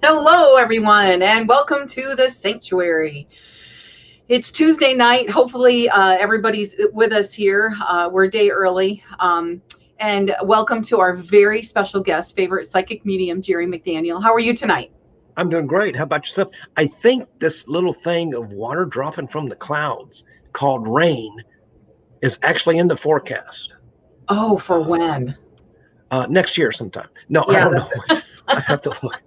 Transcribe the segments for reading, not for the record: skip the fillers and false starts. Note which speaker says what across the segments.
Speaker 1: Hello, everyone, and welcome to the sanctuary. It's Tuesday night. Hopefully, everybody's with us here. We're a day early. And welcome to our very special guest, favorite psychic medium, Jerry McDaniel. How are you tonight?
Speaker 2: I'm doing great. How about yourself? I think this little thing of water dropping from the clouds called rain is actually in the forecast.
Speaker 1: Oh, for when?
Speaker 2: Next year sometime. No, I
Speaker 1: Yeah,
Speaker 2: don't know. I have to look.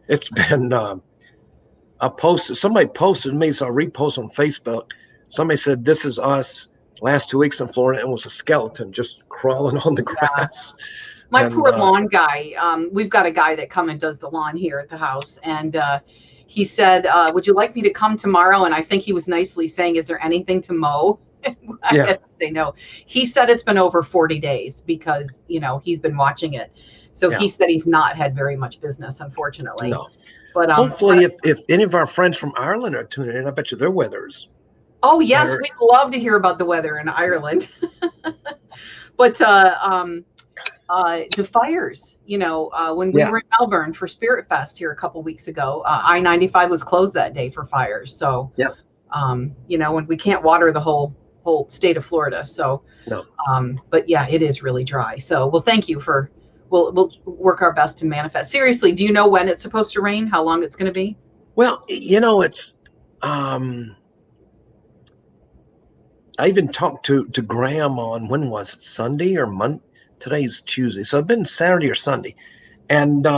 Speaker 2: It's been a post. Somebody posted me, so I reposted on Facebook. Somebody said, "This is us." Last 2 weeks in Florida, and it was a skeleton just crawling on the
Speaker 1: yeah.
Speaker 2: grass.
Speaker 1: My
Speaker 2: And
Speaker 1: poor lawn guy. We've got a guy that come and does the lawn here at the house, and he said, "Would you like me to come tomorrow?" And I think he was nicely saying, "Is there anything to mow?" I
Speaker 2: yeah,
Speaker 1: had to say no. He said it's been over 40 days because he's been watching it. So
Speaker 2: yeah,
Speaker 1: he said he's not had very much business, unfortunately.
Speaker 2: no.
Speaker 1: But
Speaker 2: Hopefully, if any of our friends from Ireland are tuning in, I bet you their weather's
Speaker 1: oh yes,
Speaker 2: better.
Speaker 1: we'd love to hear about the weather in
Speaker 2: Yeah,
Speaker 1: Ireland. But the fires, when we
Speaker 2: yeah.
Speaker 1: were in Melbourne for Spirit Fest here a couple weeks ago, I-95 was closed that day for fires. So,
Speaker 2: Yeah.
Speaker 1: when we can't water the whole state of Florida. So,
Speaker 2: No.
Speaker 1: but yeah, it is really dry. So, well, thank you for. We'll work our best to manifest. Seriously, do you know when it's supposed to rain? How long it's going to be?
Speaker 2: Well, it's I even talked to Graham on, when was it, Sunday or Monday? Today's Tuesday, so it's been Saturday or Sunday, and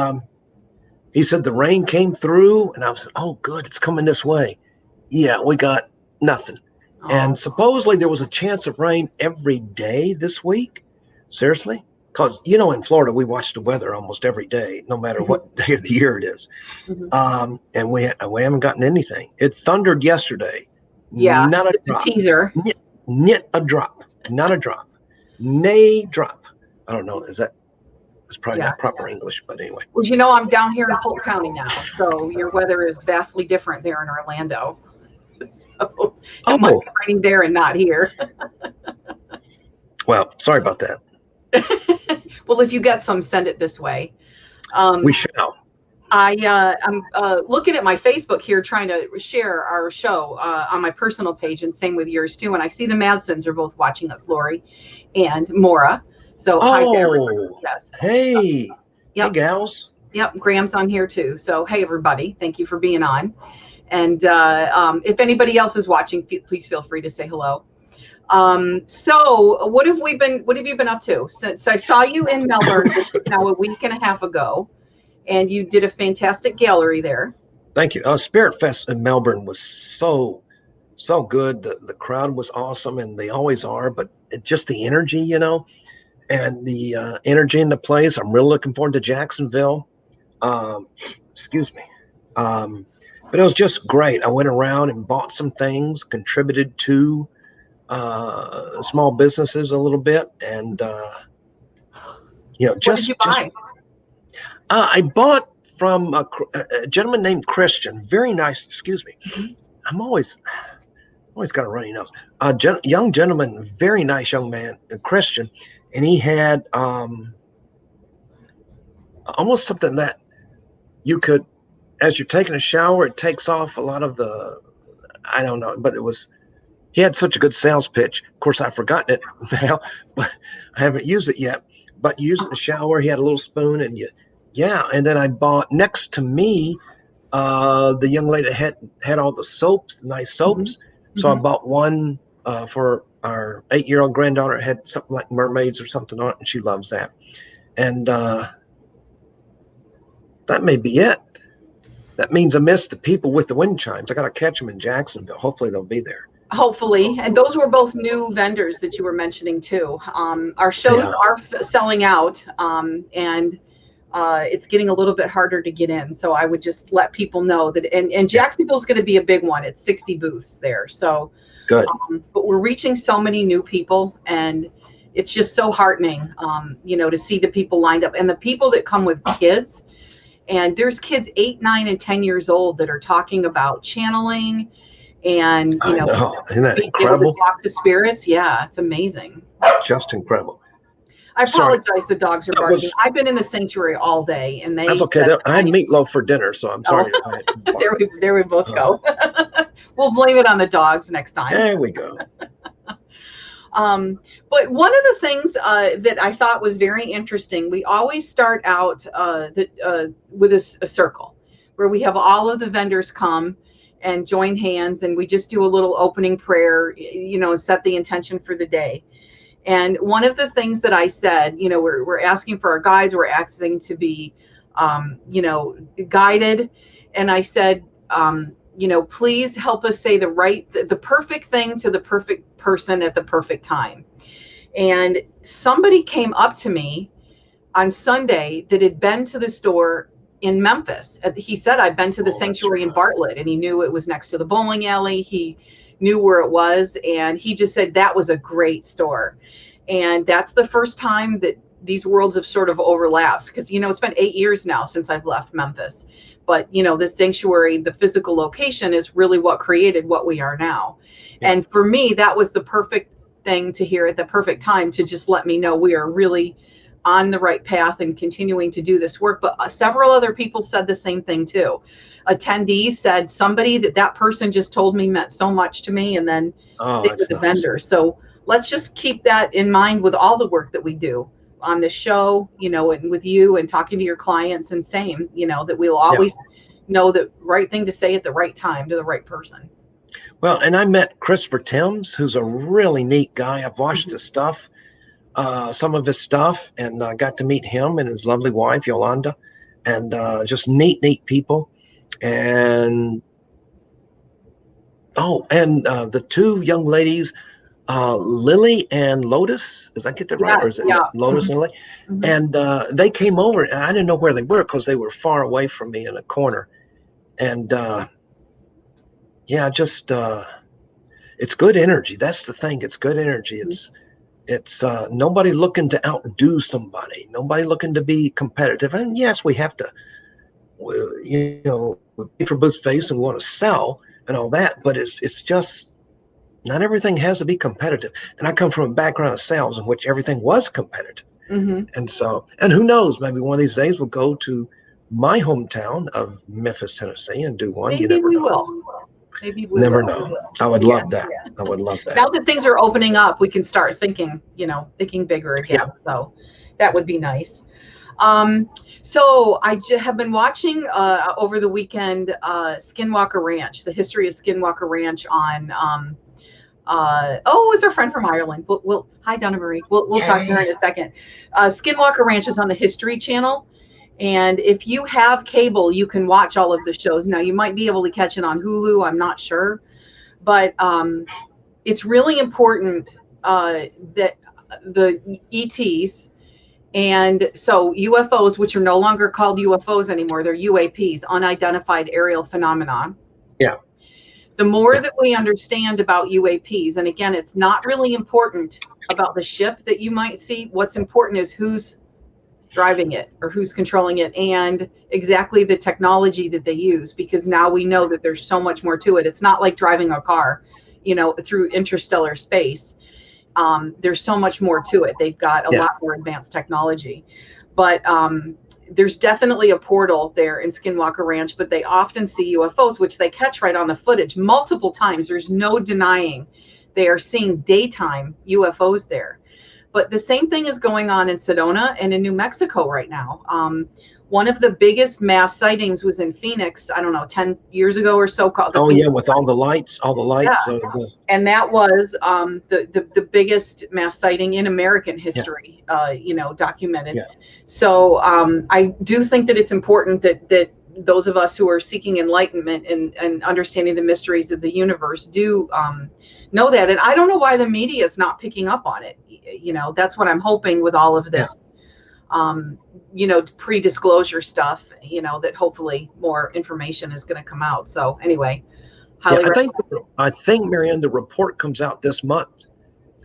Speaker 2: he said the rain came through, and I was, oh, good, it's coming this way. Yeah, we got nothing,
Speaker 1: Oh,
Speaker 2: and supposedly there was a chance of rain every day this week. Seriously, because in Florida we watch the weather almost every day, no matter
Speaker 1: mhm,
Speaker 2: what day of the year it is.
Speaker 1: mhm.
Speaker 2: And we haven't gotten anything. It thundered yesterday,
Speaker 1: Yeah,
Speaker 2: not a
Speaker 1: just a
Speaker 2: drop.
Speaker 1: teaser.
Speaker 2: Knit a drop, not a drop, nay drop. I don't know. It's probably
Speaker 1: Yeah.
Speaker 2: not proper English, but anyway.
Speaker 1: Well, I'm down here in Polk County now, so your weather is vastly different there in Orlando. So it might
Speaker 2: Oh,
Speaker 1: be raining there and not here.
Speaker 2: well, sorry about that.
Speaker 1: Well, if you get some, send it this way. Um,
Speaker 2: We shall.
Speaker 1: I'm looking at my Facebook here, trying to share our show on my personal page, and same with yours too. And I see the Madsons are both watching us, Lori and Maura. So hi to everybody.
Speaker 2: Oh,
Speaker 1: Yes.
Speaker 2: hey, hey,
Speaker 1: Yep.
Speaker 2: gals.
Speaker 1: Yep. Graham's on here too. So hey, everybody. Thank you for being on. And if anybody else is watching, please feel free to say hello. So what have you been up to since I saw you in Melbourne, which was now a week and a half ago, and you did a fantastic gallery there.
Speaker 2: Thank you. Spirit Fest in Melbourne was so good. The crowd was awesome, and they always are. But just the energy, and the energy in the place. I'm really looking forward to Jacksonville. Um, excuse me. But it was just great. I went around and bought some things, contributed to small businesses a little bit, and
Speaker 1: What did you
Speaker 2: just
Speaker 1: buy?
Speaker 2: I bought from a gentleman named Christian. Very nice. Excuse me.
Speaker 1: Mhm.
Speaker 2: I'm always got a runny nose. Young gentleman, very nice young man, a Christian, and he had almost something that you could, as you're taking a shower, it takes off a lot of the, I don't know, but he had such a good sales pitch. Of course, I've forgotten it now, but I haven't used it yet. But you use it in the shower. He had a little spoon, and yeah. And then I bought, next to me, the young lady had all the soaps, nice
Speaker 1: Mhm.
Speaker 2: soaps. So I
Speaker 1: Mhm.
Speaker 2: bought one for our 8-year-old granddaughter. It had something like mermaids or something on it, and she loves that. And that may be it. That means I missed the people with the wind chimes. I got to catch them in Jacksonville. Hopefully they'll be there.
Speaker 1: Hopefully, and those were both new vendors that you were mentioning too. Our shows
Speaker 2: Yeah,
Speaker 1: are selling out, and it's getting a little bit harder to get in. So I would just let people know that, and
Speaker 2: yeah,
Speaker 1: Jacksonville's going to be a big one. It's 60 booths there. So,
Speaker 2: good.
Speaker 1: but we're reaching so many new people, and it's just so heartening, to see the people lined up and the people that come with kids. And there's kids 8, 9, and 10 years old that are talking about channeling and,
Speaker 2: I know. Isn't that
Speaker 1: being able to
Speaker 2: incredible?
Speaker 1: talk to spirits. Yeah, it's amazing.
Speaker 2: Just incredible.
Speaker 1: I
Speaker 2: Sorry.
Speaker 1: apologize. The dogs are
Speaker 2: That
Speaker 1: barking.
Speaker 2: was
Speaker 1: I've been in the sanctuary all day, and
Speaker 2: that's
Speaker 1: they
Speaker 2: okay.
Speaker 1: said that
Speaker 2: I had meatloaf for dinner, so I'm
Speaker 1: Oh,
Speaker 2: sorry if I
Speaker 1: there
Speaker 2: bark.
Speaker 1: we both go. We'll blame it on the dogs next time.
Speaker 2: There we go.
Speaker 1: But one of the things that I thought was very interesting, we always start out with a circle where we have all of the vendors come and join hands, and we just do a little opening prayer, set the intention for the day. And one of the things that I said, we're asking for our guides, we're asking to be, guided. And I said, please help us say the perfect thing to the perfect person at the perfect time. And somebody came up to me on Sunday that had been to the store in Memphis. He said, I've been to the sanctuary in Bartlett, and he knew it was next to the bowling alley. He knew where it was. And he just said that was a great store. And that's the first time that these worlds have sort of overlapped, because, it's been 8 years now since I've left Memphis. But, this sanctuary, the physical location is really what created what we are now. Yeah. And for me, that was the perfect thing to hear at the perfect time to just let me know we are really on the right path and continuing to do this work. But several other people said the same thing too. Attendees said somebody that person just told me meant so much to me, and then say with the vendor. So let's just keep that in mind with all the work that we do on the show, and with you and talking to your clients, and same, that we'll always know the right thing to say at the right time to the right person.
Speaker 2: Well, and I met Christopher Timms, who's a really neat guy. I've watched his stuff, some of his stuff, and I got to meet him and his lovely wife, Yolanda, and just neat people. And the two young ladies, Lily and Lotus, did I get that right? Or is it Lotus and Lily? And they came over, and I didn't know where they were because they were far away from me in a corner. And it's good energy. That's the thing. It's good energy. It's nobody looking to outdo somebody. Nobody looking to be competitive. And yes, we have to, we pay for booth space and we want to sell and all that. But it's just not everything has to be competitive. And I come from a background of sales in which everything was competitive. And so, and who knows, maybe one of these days we'll go to my hometown of Memphis, Tennessee, and do one.
Speaker 1: Maybe we will. Maybe we
Speaker 2: never
Speaker 1: will.
Speaker 2: know. I would love that. I would love that.
Speaker 1: Now that things are opening up, we can start thinking bigger again. Yeah. So that would be nice. So I have been watching over the weekend Skinwalker Ranch, the history of Skinwalker Ranch on it's our friend from Ireland. Hi, Donna Marie. We'll talk to her in a second. Skinwalker Ranch is on the History Channel. And if you have cable, you can watch all of the shows. Now, you might be able to catch it on Hulu. I'm not sure. But it's really important that the ETs, and so UFOs, which are no longer called UFOs anymore, they're UAPs, unidentified aerial phenomenon.
Speaker 2: Yeah.
Speaker 1: The more that we understand about UAPs, and again, it's not really important about the ship that you might see. What's important is who's driving it or who's controlling it, and exactly the technology that they use, because now we know that there's so much more to it. It's not like driving a car, through interstellar space. There's so much more to it. They've got a lot more advanced technology, but there's definitely a portal there in Skinwalker Ranch, but they often see UFOs, which they catch right on the footage multiple times. There's no denying they are seeing daytime UFOs there. But the same thing is going on in Sedona and in New Mexico right now. One of the biggest mass sightings was in Phoenix, I don't know, 10 years ago or so. Called
Speaker 2: with all the lights.
Speaker 1: Yeah. And that was the biggest mass sighting in American history, documented. Yeah. So I do think that it's important that those of us who are seeking enlightenment and understanding the mysteries of the universe do know that. And I don't know why the media is not picking up on it. That's what I'm hoping with all of this. Pre-disclosure stuff, that hopefully more information is going to come out. So anyway,
Speaker 2: I think, Marianne, the report comes out this month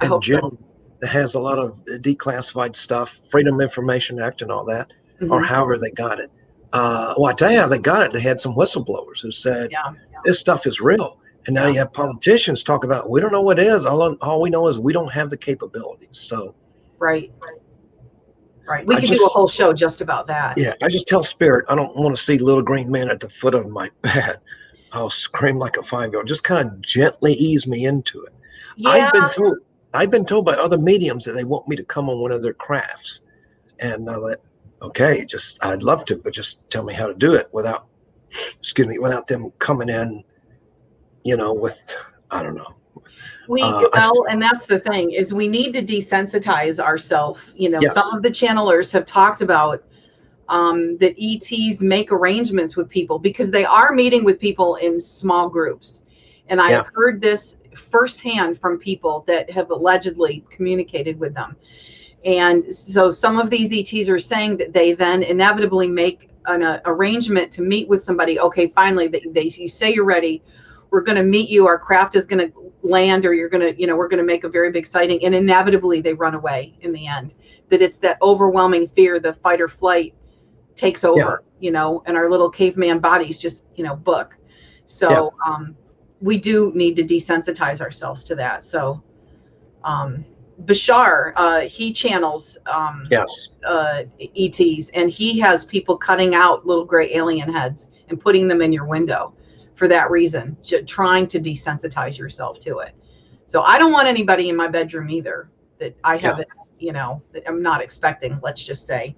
Speaker 2: in June. That has a lot of declassified stuff, Freedom of Information Act and all that, or however they got it. I tell you how they got it. They had some whistleblowers who said, this stuff is real. And now you have politicians talk about, we don't know what it is. All we know is we don't have the capabilities. So,
Speaker 1: right. Right. We
Speaker 2: I
Speaker 1: could do a
Speaker 2: just,
Speaker 1: whole show just about that.
Speaker 2: yeah, I just tell spirit, I don't want to see little green man at the foot of my bed. I'll scream like a 5-year-old. Just kind of gently ease me into it.
Speaker 1: Yeah.
Speaker 2: I've been told, I've been told by other mediums that they want me to come on one of their crafts, and I went, okay, just I'd love to, but just tell me how to do it without, excuse me, without them coming in, with I don't know. I
Speaker 1: And that's the thing is we need to desensitize ourselves. Some
Speaker 2: yes,
Speaker 1: of the channelers have talked about that ETs make arrangements with people because they are meeting with people in small groups. And I
Speaker 2: yeah,
Speaker 1: have heard this firsthand from people that have allegedly communicated with them. And so some of these ETs are saying that they then inevitably make an arrangement to meet with somebody. Okay, finally, you say you're ready. We're going to meet you. Our craft is going to land, or you're going to, we're going to make a very big sighting. And inevitably, they run away in the end. That it's that overwhelming fear, the fight or flight takes
Speaker 2: yeah,
Speaker 1: over, and our little caveman bodies just, book.
Speaker 2: yeah,
Speaker 1: So we do need to desensitize ourselves to that. So Bashar, he channels
Speaker 2: yes,
Speaker 1: ETs, and he has people cutting out little gray alien heads and putting them in your window for that reason, trying to desensitize yourself to it. So I don't want anybody in my bedroom either that I
Speaker 2: yeah,
Speaker 1: haven't, that I'm not expecting, let's just say.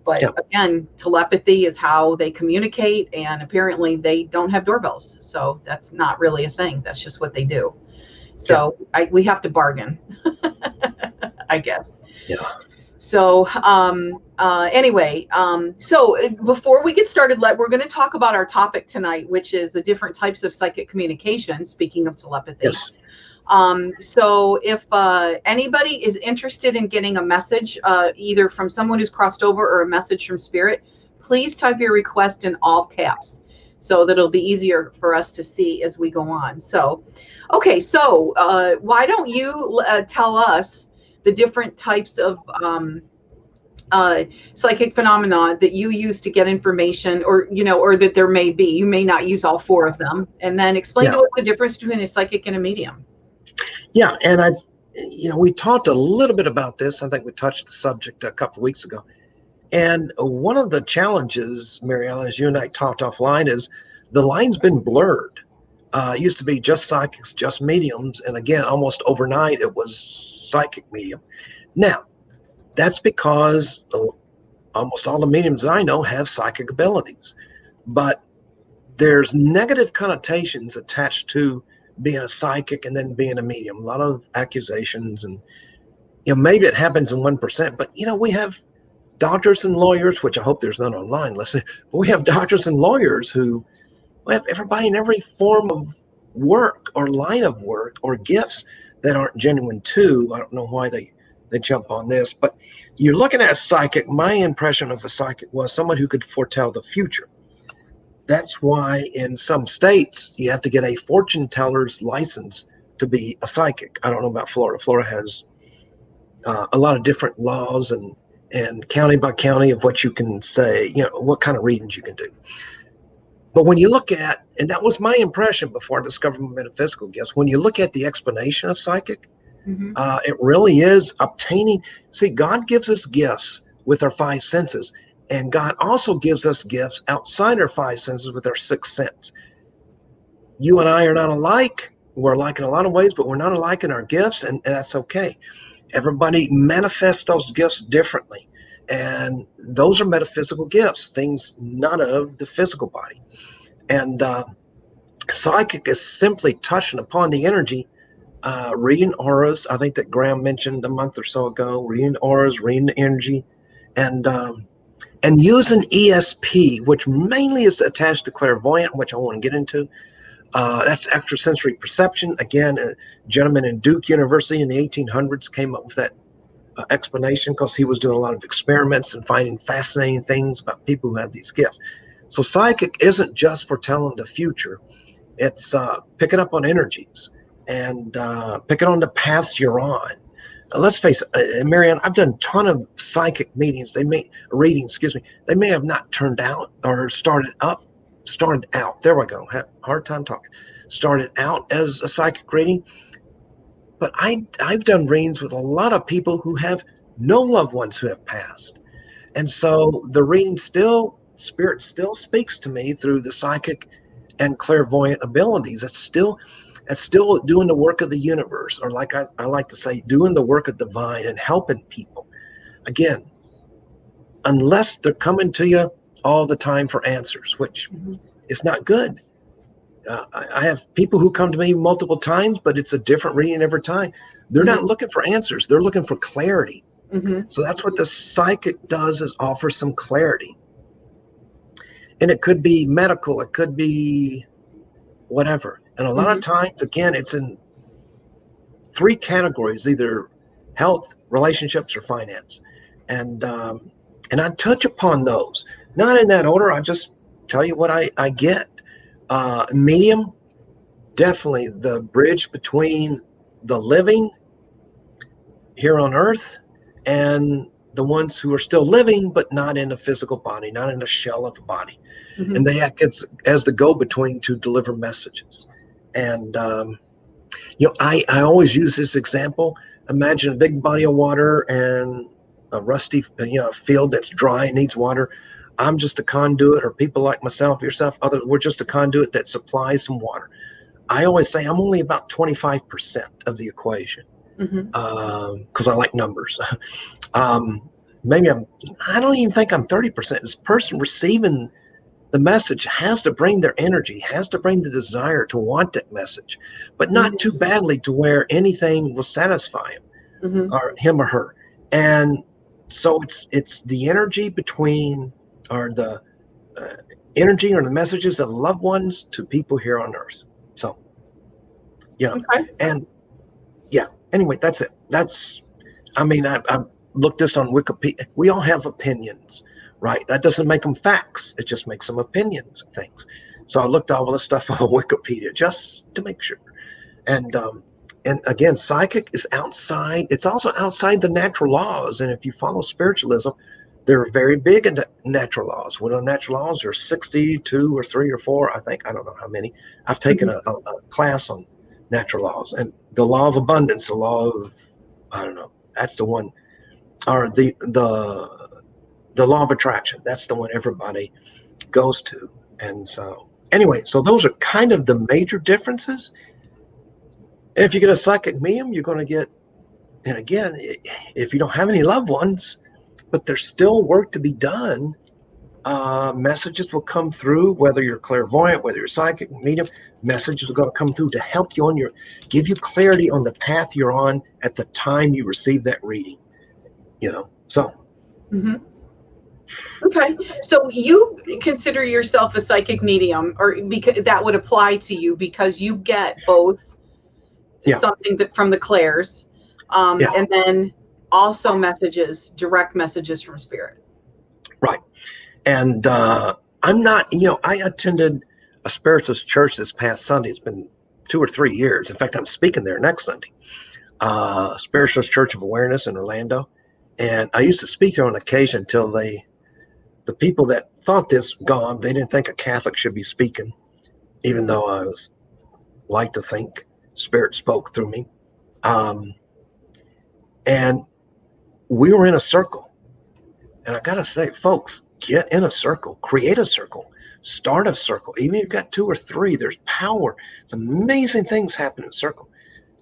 Speaker 1: But
Speaker 2: yeah,
Speaker 1: again, telepathy is how they communicate, and apparently they don't have doorbells. So that's not really a thing. That's just what they do.
Speaker 2: yeah,
Speaker 1: So we have to bargain, I guess.
Speaker 2: yeah,
Speaker 1: So anyway, so before we get started, we're going to talk about our topic tonight, which is the different types of psychic communication, speaking of telepathy.
Speaker 2: yes,
Speaker 1: So if anybody is interested in getting a message, either from someone who's crossed over or a message from spirit, please type your request in all caps so that it'll be easier for us to see as we go on. So, okay, so why don't you tell us the different types of psychic phenomena that you use to get information, or or that there may be. You may not use all four of them, and then explain
Speaker 2: yeah,
Speaker 1: to us the difference between a psychic and a medium.
Speaker 2: yeah. And we talked a little bit about this. I think we touched the subject a couple of weeks ago. And one of the challenges, Mary Ellen, as you and I talked offline, is the line's been blurred. It used to be just psychics, just mediums. And again, almost overnight, it was psychic medium. Now, that's because almost all the mediums I know have psychic abilities. But there's negative connotations attached to being a psychic and then being a medium. A lot of accusations. And, maybe it happens in 1%. But, we have doctors and lawyers, which I hope there's none online listening, but we have doctors and lawyers who have everybody in every form of work or line of work or gifts that aren't genuine too. I don't know why they jump on this, but you're looking at a psychic. My impression of a psychic was someone who could foretell the future. That's why in some states you have to get a fortune teller's license to be a psychic. I don't know about Florida. Florida has a lot of different laws and county by county of what you can say, what kind of readings you can do. But when you look at, and that was my impression before I discovered my metaphysical gifts, when you look at the explanation of psychic, it really is obtaining. See, God gives us gifts with our five senses, and God also gives us gifts outside our five senses with our sixth sense. You and I are not alike. We're alike in a lot of ways, but we're not alike in our gifts, and that's okay. Everybody manifests those gifts differently. And those are metaphysical gifts, things not of the physical body. And psychic is simply touching upon the energy, reading auras. I think that Graham mentioned a month or so ago, reading auras, reading the energy, and using ESP, which mainly is attached to clairvoyant, which I want to get into. That's extrasensory perception. Again, a gentleman in Duke University in the 1800s came up with that explanation because he was doing a lot of experiments and finding fascinating things about people who have these gifts. So psychic isn't just for telling the future. It's picking up on energies and picking on the paths you're on. Let's face it, Marianne, I've done a ton of psychic readings. They may have not turned out or started out. There we go. Hard time talking. Started out as a psychic reading. But I've done readings with a lot of people who have no loved ones who have passed. And so the reading still, spirit still speaks to me through the psychic and clairvoyant abilities. It's still doing the work of the universe, or like I like to say, doing the work of divine and helping people. Again, unless they're coming to you all the time for answers, which is not good. I have people who come to me multiple times, but it's a different reading every time. They're not looking for answers. They're looking for clarity. So that's what the psychic does, is offer some clarity. And it could be medical. It could be whatever. And a lot of times, again, it's in three categories: either health, relationships, or finance. And I touch upon those, not in that order. I just tell you what I get. Medium, definitely the bridge between the living here on earth and the ones who are still living, but not in a physical body, not in a shell of a body. And they act as the go-between to deliver messages. And I always use this example. Imagine a big body of water and a rusty, field that's dry and needs water. I'm just a conduit, or people like myself, yourself, others. We're just a conduit that supplies some water. I always say I'm only about 25% of the equation, because I like numbers. Maybe I don't even think I'm 30%. This person receiving the message has to bring their energy, has to bring the desire to want that message, but not too badly to where anything will satisfy him, or him or her. And so it's the energy between, or the energy or the messages of loved ones to people here on earth. So, and yeah, anyway, that's it. I looked this on Wikipedia. We all have opinions, right? That doesn't make them facts. It just makes them opinions of things. So I looked all this stuff on Wikipedia just to make sure. And again, psychic is outside. It's also outside the natural laws. And if you follow spiritualism, they're very big into natural laws. One of the natural laws are 62 or 3 or 4, I think. I don't know how many. I've taken a class on natural laws, and the law of abundance, the law of, I don't know, that's the one, or the law of attraction. That's the one everybody goes to. And so anyway, so those are kind of the major differences. And if you get a psychic medium, you're going to get, and again, if you don't have any loved ones, but there's still work to be done, messages will come through, whether you're clairvoyant, whether you're psychic, medium, messages are going to come through to help you give you clarity on the path you're on at the time you receive that reading, so.
Speaker 1: Okay, so you consider yourself a psychic medium, or because that would apply to you because you get both something from the clairs, and then also direct messages from spirit.
Speaker 2: Right. And I'm not, I attended a spiritualist church this past Sunday. It's been 2 or 3 years. In fact, I'm speaking there next Sunday. Spiritualist Church of Awareness in Orlando. And I used to speak there on occasion until the people that thought this gone, they didn't think a Catholic should be speaking, even though I like to think Spirit spoke through me. And we were in a circle. And I got to say, folks, get in a circle, create a circle, start a circle. Even if you've got 2 or 3, there's power. It's amazing things happen in a circle.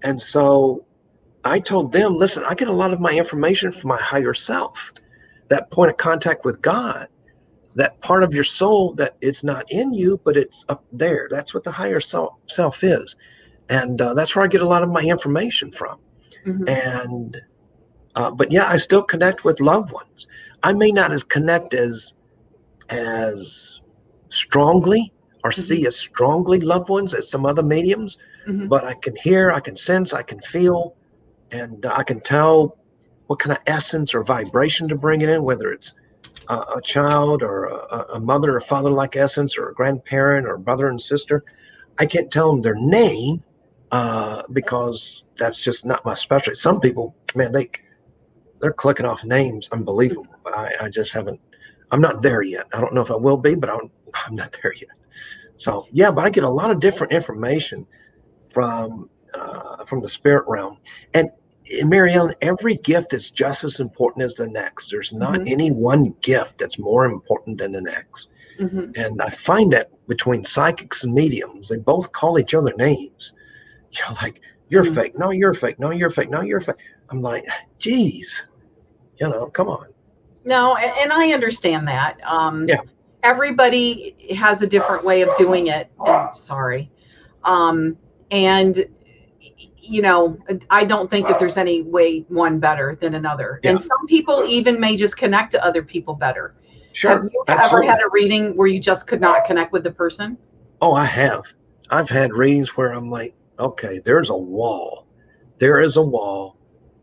Speaker 2: And so I told them, listen, I get a lot of my information from my higher self, that point of contact with God, that part of your soul that it's not in you, but it's up there. That's what the higher self is. And that's where I get a lot of my information from. And but yeah, I still connect with loved ones. I may not connect as strongly or see as strongly loved ones as some other mediums, but I can hear, I can sense, I can feel, and I can tell what kind of essence or vibration to bring it in, whether it's a child or a mother or father-like essence, or a grandparent or brother and sister. I can't tell them their name because that's just not my specialty. Some people, man, they're clicking off names unbelievable, but I just haven't. I'm not there yet. I don't know if I will be, but I'm not there yet. So yeah, but I get a lot of different information from the spirit realm. And Marianne, every gift is just as important as the next. There's not
Speaker 1: Mm-hmm.
Speaker 2: any one gift that's more important than the next.
Speaker 1: Mm-hmm.
Speaker 2: And I find that between psychics and mediums, they both call each other names. You're like, you're
Speaker 1: Mm.
Speaker 2: fake. No, you're fake. No, you're fake. No, you're fake. I'm like, geez, come on.
Speaker 1: No, and I understand that.
Speaker 2: Yeah,
Speaker 1: Everybody has a different way of doing it. And, sorry. Um, and I don't think that there's any way one better than another.
Speaker 2: yeah,
Speaker 1: And some people even may just connect to other people better. Have
Speaker 2: sure.
Speaker 1: you ever had
Speaker 2: Absolutely.
Speaker 1: a reading where you just could not connect with the person?
Speaker 2: Oh, I have. I've had readings where I'm like, okay, there's a wall. There is a wall.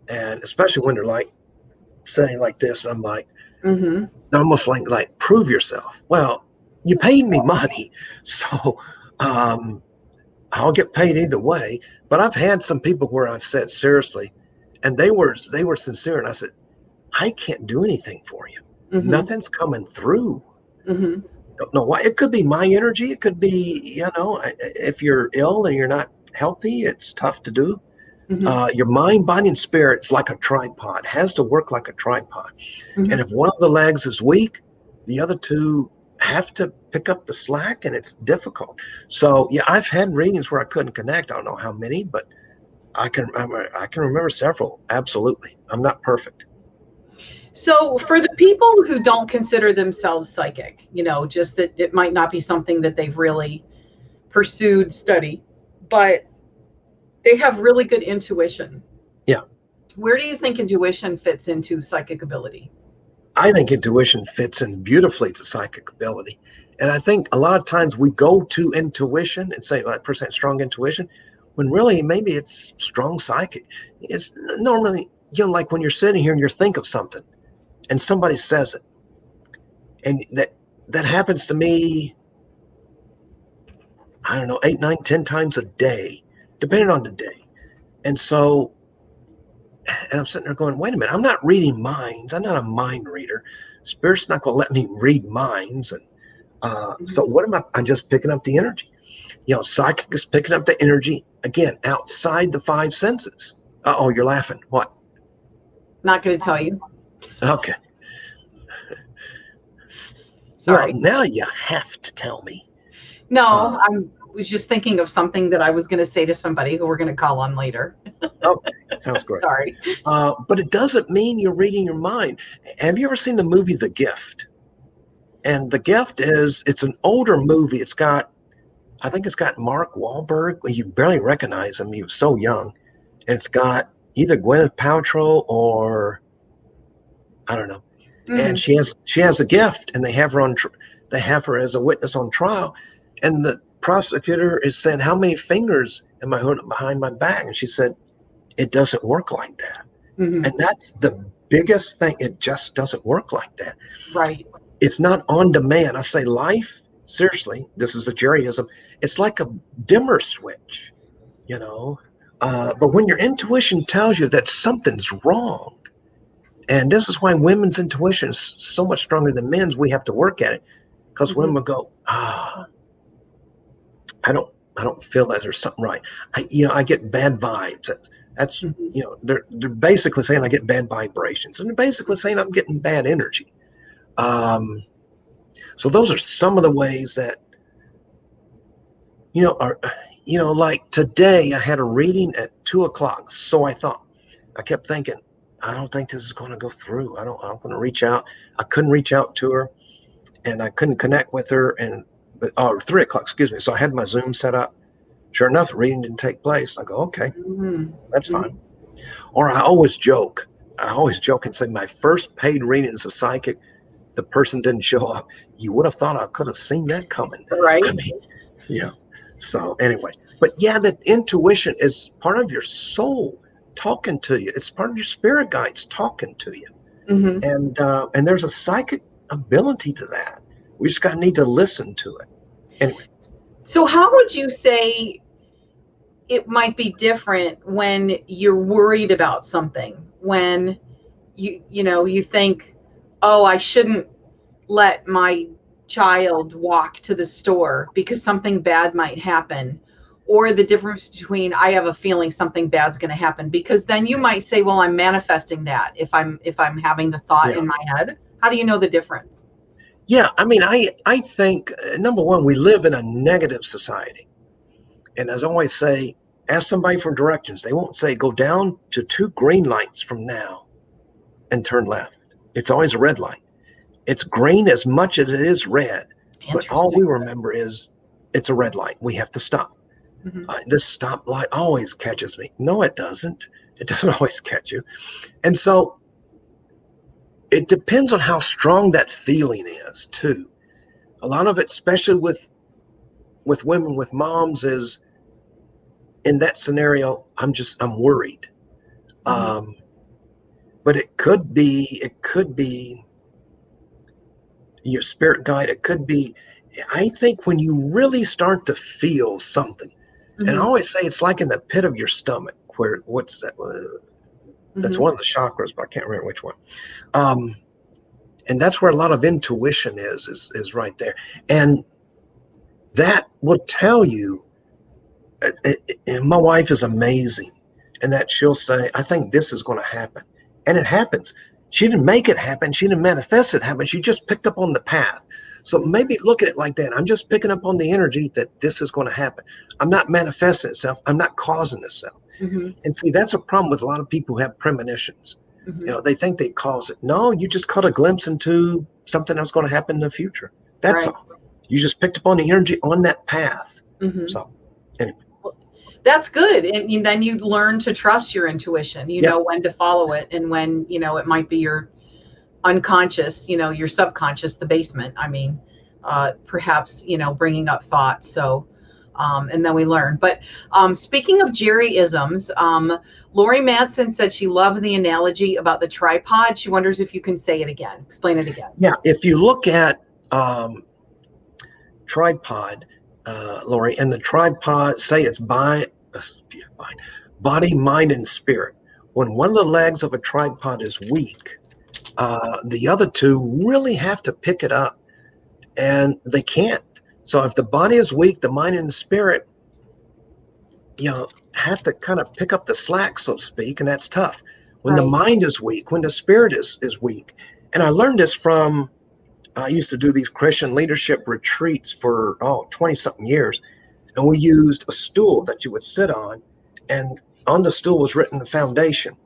Speaker 2: And especially when they're like saying like this, and I'm like,
Speaker 1: Mm-hmm.
Speaker 2: almost like prove yourself. Well, you paid me money, so um, I'll get paid either way. But I've had some people where I've said seriously, and they were sincere, and I said, I can't do anything for you.
Speaker 1: Mm-hmm.
Speaker 2: Nothing's coming through.
Speaker 1: Mm-hmm.
Speaker 2: Don't know why. It could be my energy. It could be, if you're ill and you're not healthy, it's tough to do.
Speaker 1: Mm-hmm.
Speaker 2: Your mind, body, and spirit's like a tripod. It has to work like a tripod. And
Speaker 1: Mm-hmm.
Speaker 2: if one of the legs is weak, the other two have to pick up the slack, and it's difficult. So yeah, I've had readings where I couldn't connect. I don't know how many, but I can remember several. Absolutely. I'm not perfect.
Speaker 1: So, for the people who don't consider themselves psychic, just that it might not be something that they've really pursued study, but they have really good intuition.
Speaker 2: Yeah.
Speaker 1: Where do you think intuition fits into psychic ability?
Speaker 2: I think intuition fits in beautifully to psychic ability. And I think a lot of times we go to intuition and say, well, that person has strong intuition, when really maybe it's strong psychic. It's normally, like when you're sitting here and you think of something and somebody says it. And that happens to me, I don't know, 8, 9, 10 times a day, depending on the day. And so, and I'm sitting there going, wait a minute, I'm not reading minds. I'm not a mind reader. Spirit's not going to let me read minds. And so
Speaker 1: Mhm.
Speaker 2: what am I? I'm just picking up the energy. Psychic is picking up the energy again outside the five senses. Oh, you're laughing. What?
Speaker 1: Not going to tell you.
Speaker 2: Okay. Well,
Speaker 1: Sorry.
Speaker 2: now you have to tell me.
Speaker 1: No,
Speaker 2: Uh,
Speaker 1: I was just thinking of something that I was going to say to somebody who we're going to call on later.
Speaker 2: okay, sounds great.
Speaker 1: Sorry.
Speaker 2: But it doesn't mean you're reading your mind. Have you ever seen the movie The Gift? And The Gift it's an older movie. I think it's got Mark Wahlberg. You barely recognize him. He was so young. And it's got either Gwyneth Paltrow or I don't know. And
Speaker 1: Mm.
Speaker 2: she has a gift, and they have her as a witness on trial, and the prosecutor is saying, "How many fingers am I holding behind my back?" And she said, "It doesn't work like that."
Speaker 1: Hmm.
Speaker 2: And that's the biggest thing. It just doesn't work like that.
Speaker 1: Right.
Speaker 2: It's not on demand. I say life, seriously, this is a Jerryism. It's like a dimmer switch, you know. But when your intuition tells you that something's wrong, and this is why women's intuition is so much stronger than men's, we have to work at it because
Speaker 1: Hmm.
Speaker 2: women go, I don't feel that there's something right. I get bad vibes. That's
Speaker 1: Hmm.
Speaker 2: they're basically saying I get bad vibrations, and they're basically saying I'm getting bad energy. Um, so those are some of the ways that are like today I had a reading at 2 o'clock. So I thought, I kept thinking, I don't think this is going to go through. I'm going to reach out. I couldn't reach out to her, and I couldn't connect with her. But 3 o'clock, excuse me. So I had my Zoom set up. Sure enough, the reading didn't take place. I go, okay,
Speaker 1: Hmm.
Speaker 2: that's fine.
Speaker 1: Hmm.
Speaker 2: Or I always joke. I always joke and say my first paid reading as a psychic, the person didn't show up. You would have thought I could have seen that coming. I
Speaker 1: Right.
Speaker 2: mean, yeah. So anyway, but yeah, that intuition is part of your soul talking to you. It's part of your spirit guides talking to you,
Speaker 1: Hmm.
Speaker 2: and there's a psychic ability to that. We just got to need to listen to it. Anyway,
Speaker 1: So, how would you say it might be different when you're worried about something? When you think, oh, I shouldn't let my child walk to the store because something bad might happen, or the difference between I have a feeling something bad's going to happen, because then you might say, well, I'm manifesting that if I'm having the thought
Speaker 2: Yeah.
Speaker 1: in my head. How do you know the difference?
Speaker 2: Yeah. I mean, I think number one, we live in a negative society. And as I always say, ask somebody for directions. They won't say, go down to 2 green lights from now and turn left. It's always a red light. It's green as much as it is red, but all we
Speaker 1: Interesting.
Speaker 2: remember is it's a red light. We have to stop.
Speaker 1: Mm-hmm.
Speaker 2: This stoplight always catches me. No, it doesn't. It doesn't always catch you. And so it depends on how strong that feeling is, too. A lot of it, especially with women, with moms, is in that scenario, I'm worried.
Speaker 1: Mm-hmm.
Speaker 2: Um, but it could be your spirit guide. It could be, I think, when you really start to feel something, and I
Speaker 1: Mm-hmm.
Speaker 2: always say it's like in the pit of your stomach, where what's that? That's
Speaker 1: Mm-hmm.
Speaker 2: one of the chakras, but I can't remember which one. Um, and that's where a lot of intuition is right there, and that will tell you. And my wife is amazing, and that she'll say, "I think this is going to happen," and it happens. She didn't make it happen. She didn't manifest it happen. She just picked up on the path. So maybe look at it like that. I'm just picking up on the energy that this is going to happen. I'm not manifesting itself. I'm not causing itself.
Speaker 1: Mm-hmm.
Speaker 2: And see, that's a problem with a lot of people who have premonitions.
Speaker 1: Mm-hmm.
Speaker 2: They think they cause it. No, you just caught a glimpse into something that's going to happen in the future. That's
Speaker 1: Right.
Speaker 2: all. You just picked up on the energy on that path.
Speaker 1: Mm-hmm.
Speaker 2: So anyway,
Speaker 1: That's good. And then you learn to trust your intuition. You
Speaker 2: yeah,
Speaker 1: know when to follow it, and when, it might be your unconscious, your subconscious, the basement. I mean, perhaps, bringing up thoughts. So, and then we learn. But speaking of Jerry-isms, Lori Madsen said she loved the analogy about the tripod. She wonders if you can say it again. Explain it again.
Speaker 2: yeah. If you look at tripod, Lori, and the tripod, say it's body, mind, and spirit. When one of the legs of a tripod is weak, the other two really have to pick it up, and they can't. So if the body is weak, the mind and the spirit, have to kind of pick up the slack, so to speak, and that's tough. When the
Speaker 1: Right.
Speaker 2: mind is weak, when the spirit is weak, and I learned this from. I used to do these Christian leadership retreats for 20 something years, and we used a stool that you would sit on, and on the stool was written the foundation.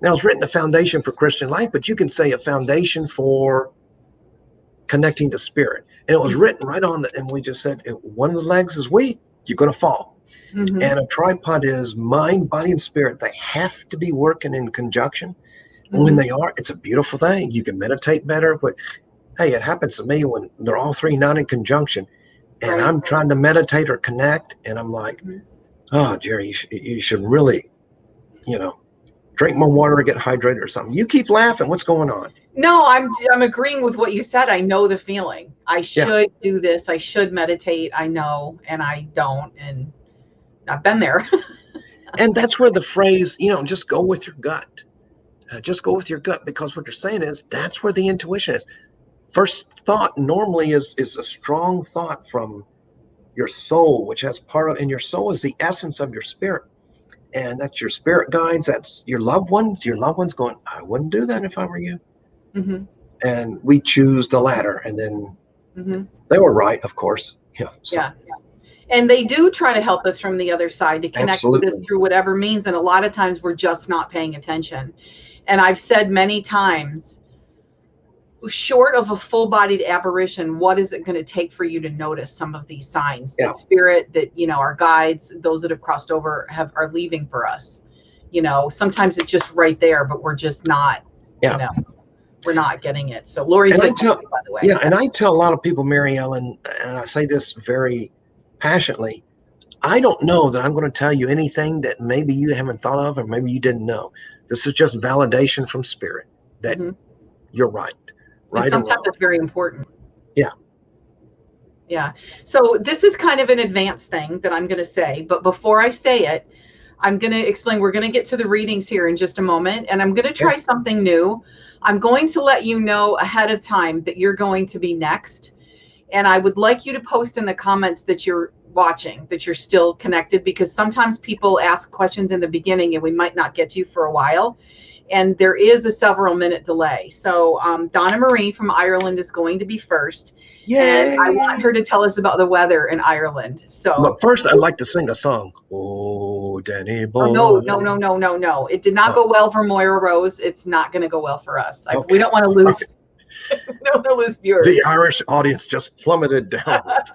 Speaker 2: Now it's written the foundation for Christian life, but you can say a foundation for connecting to spirit. And it was written right on the, and we just said, if one of the legs is weak, you're going to fall.
Speaker 1: Mm-hmm.
Speaker 2: And a tripod is mind, body, and spirit. They have to be working in conjunction. And when
Speaker 1: Mm-hmm.
Speaker 2: they are, it's a beautiful thing. You can meditate better. But hey, it happens to me when they're all three not in conjunction. And
Speaker 1: Right.
Speaker 2: I'm trying to meditate or connect. And I'm like,
Speaker 1: Mm-hmm.
Speaker 2: oh, Jerry, you should really, drink more water or get hydrated or something. You keep laughing. What's going on?
Speaker 1: No, I'm agreeing with what you said. I know the feeling. I
Speaker 2: Yeah.
Speaker 1: should do this. I should meditate. I know, and I don't, and I've been there.
Speaker 2: And that's where the phrase, just go with your gut. Just go with your gut, because what you're saying is that's where the intuition is. First thought normally is a strong thought from your soul, which has part of, and your soul is the essence of your spirit. And that's your spirit guides. That's your loved ones. Your loved ones going, I wouldn't do that if I were you.
Speaker 1: Mm-hmm.
Speaker 2: And we choose the latter. And then
Speaker 1: Mm-hmm.
Speaker 2: they were right, of course. Yeah. So,
Speaker 1: Yes. And they do try to help us from the other side, to connect with us
Speaker 2: absolutely.
Speaker 1: through whatever means. And a lot of times we're just not paying attention. And I've said many times, short of a full-bodied apparition, what is it going to take for you to notice some of these signs
Speaker 2: Yeah.
Speaker 1: that spirit, that our guides, those that have crossed over, are leaving for us? Sometimes it's just right there, but we're just not.
Speaker 2: Yeah.
Speaker 1: We're not getting it. So Lori's
Speaker 2: And I
Speaker 1: with
Speaker 2: tell,
Speaker 1: me, by the way.
Speaker 2: yeah, and I tell a lot of people, Mary Ellen, and I say this very passionately, I don't know that I'm going to tell you anything that maybe you haven't thought of or maybe you didn't know. This is just validation from spirit that you're right,
Speaker 1: And
Speaker 2: right or
Speaker 1: sometimes
Speaker 2: wrong.
Speaker 1: it's very important.
Speaker 2: Yeah.
Speaker 1: Yeah. So this is kind of an advanced thing that I'm going to say, but before I say it, I'm going to explain. We're going to get to the readings here in just a moment, and I'm going to try something new. I'm going to let you know ahead of time that you're going to be next. And I would like you to post in the comments that you're watching, that you're still connected, because sometimes people ask questions in the beginning and we might not get to you for a while. And there is a several minute delay. So Donna Marie from Ireland is going to be first. And I want her
Speaker 2: Yay!
Speaker 1: to tell us about the weather in Ireland. So,
Speaker 2: But first, I'd like to sing a song. Oh, Danny
Speaker 1: oh,
Speaker 2: boy.
Speaker 1: no. It did not
Speaker 2: Oh,
Speaker 1: go well for Moira Rose. It's not going to go well for us. We
Speaker 2: okay.
Speaker 1: don't want to lose,
Speaker 2: Okay.
Speaker 1: we don't want to lose viewers.
Speaker 2: The Irish audience just plummeted downwards.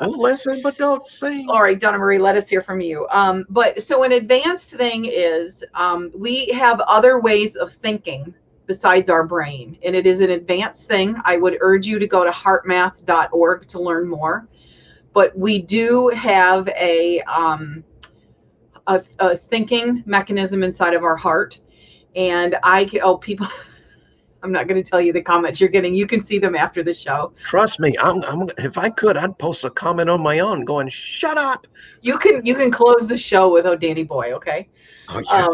Speaker 2: We'll listen, but don't sing.
Speaker 1: All right, Donna Marie, let us hear from you. But so an advanced thing is we have other ways of thinking besides our brain, and it is an advanced thing. I would urge you to go to heartmath.org to learn more. But we do have a thinking mechanism inside of our heart, and people. I'm not going to tell you the comments you're getting. You can see them after the show.
Speaker 2: Trust me, I'm if I could, I'd post a comment on my own going, shut up.
Speaker 1: You can close the show with "Oh Danny Boy," okay?
Speaker 2: Oh, yeah.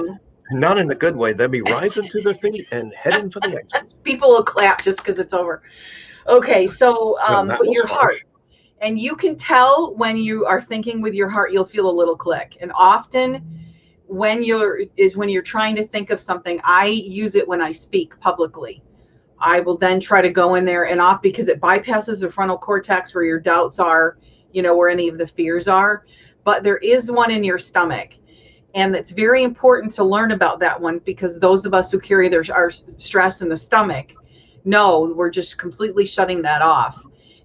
Speaker 2: Not in a good way. They'll be rising to their feet and heading for the exits.
Speaker 1: People will clap just because it's over. Okay, so
Speaker 2: That
Speaker 1: but
Speaker 2: was
Speaker 1: your heart,
Speaker 2: harsh.
Speaker 1: and you can tell when you are thinking with your heart, you'll feel a little click. And often when you're trying to think of something, I use it when I speak publicly. I will then try to go in there and off, because it bypasses the frontal cortex where your doubts are, where any of the fears are. But there is one in your stomach. And it's very important to learn about that one, because those of us who carry our stress in the stomach know we're just completely shutting that off.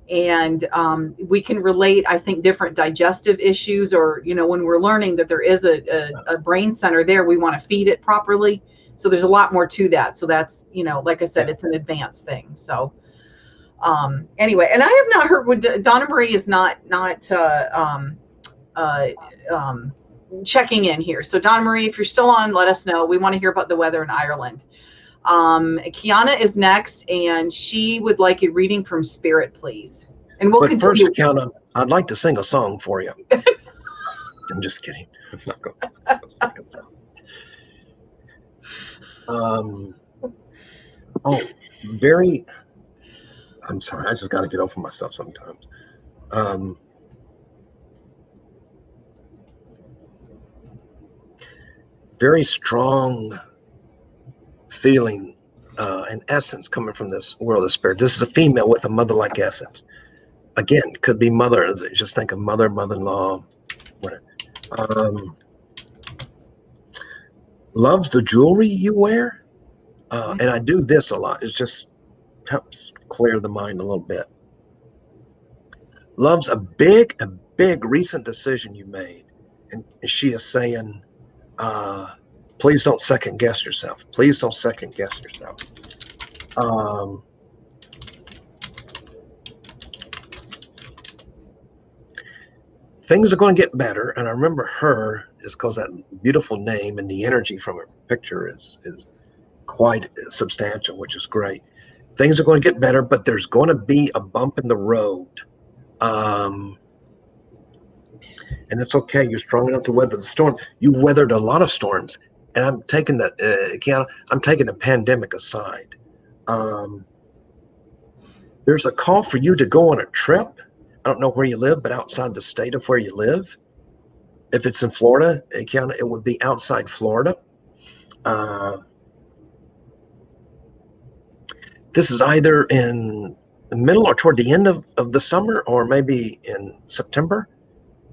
Speaker 1: And we can relate, I think, different digestive issues, or, when we're learning that there is a brain center there, we want to feed it properly. So there's a lot more to that. So that's, like I said, it's an advanced thing. So anyway, and I have not heard, Donna Marie is not checking in here. So Donna Marie, if you're still on, let us know. We want to hear about the weather in Ireland. Kiana is next, and she would like a reading from Spirit, please. And we'll continue.
Speaker 2: First, Kiana, I'd like to sing a song for you. I'm just kidding. I'm not going to sing I'm sorry. I just got to get over myself sometimes. Very strong feeling and essence coming from this world of spirit. This is a female with a mother-like essence. Again, could be mother. Just think of mother, mother-in-law. Loves the jewelry you wear. And I do this a lot. It just helps clear the mind a little bit. Loves a big recent decision you made. And she is saying, please don't second guess yourself. Please don't second guess yourself. Things are going to get better. And I remember her just because that beautiful name and the energy from her picture is quite substantial, which is great. Things are going to get better, but there's going to be a bump in the road. And it's okay. You're strong enough to weather the storm. You weathered a lot of storms. And I'm taking that, I'm taking the pandemic aside. There's a call for you to go on a trip. I don't know where you live, but outside the state of where you live. If it's in Florida, it would be outside Florida. This is either in the middle or toward the end of the summer, or maybe in September.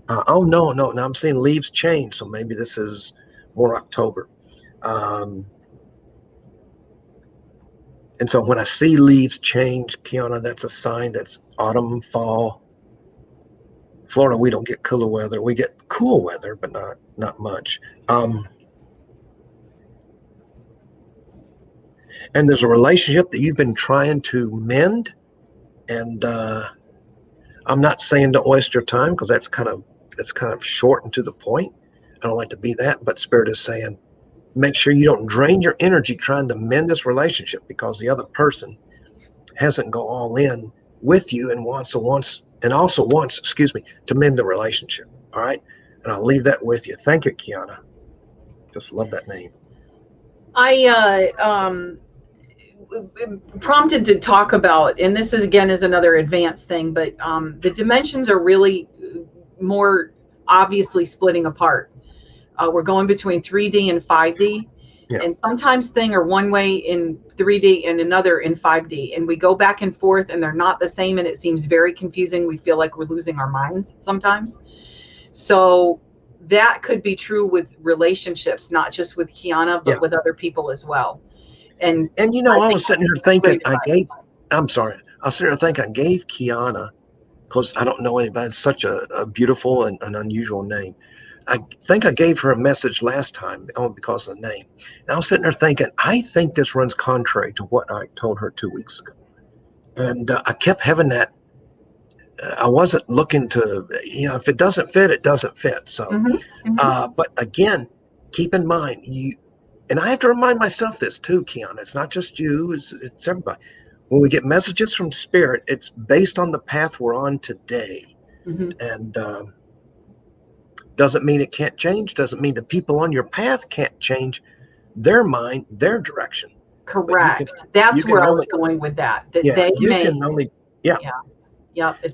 Speaker 2: No, I'm seeing leaves change. So maybe this is more October. And so when I see leaves change, Kiana, that's a sign that's autumn, fall. Florida, we don't get cooler weather. We get cool weather, but not much. And there's a relationship that you've been trying to mend. And I'm not saying to waste your time, because that's kind of short and to the point. I don't like to be that, but Spirit is saying, make sure you don't drain your energy trying to mend this relationship, because the other person hasn't gone all in with you and also wants to mend the relationship. All right. And I'll leave that with you. Thank you, Kiana. Just love that name.
Speaker 1: I prompted to talk about, and this is again is another advanced thing, but the dimensions are really more obviously splitting apart. We're going between 3D and 5D.
Speaker 2: Yeah.
Speaker 1: And sometimes things are one way in 3D and another in 5D. And we go back and forth and they're not the same. And it seems very confusing. We feel like we're losing our minds sometimes. So that could be true with relationships, not just with Kiana, but with other people as well. And
Speaker 2: you know, I was sitting here thinking I'm sorry. I was sitting here thinking I gave Kiana, because I don't know anybody, it's such a beautiful and an unusual name. I think I gave her a message last time only because of the name. And I was sitting there thinking, I think this runs contrary to what I told her 2 weeks ago. And I kept having that. I wasn't looking to, if it doesn't fit, it doesn't fit. So, but again, keep in mind, and I have to remind myself this too, Kiana, it's not just you, it's everybody. When we get messages from Spirit, it's based on the path we're on today. And doesn't mean it can't change, doesn't mean the people on your path can't change their mind, their direction.
Speaker 1: Correct. That's where I was going with that.
Speaker 2: You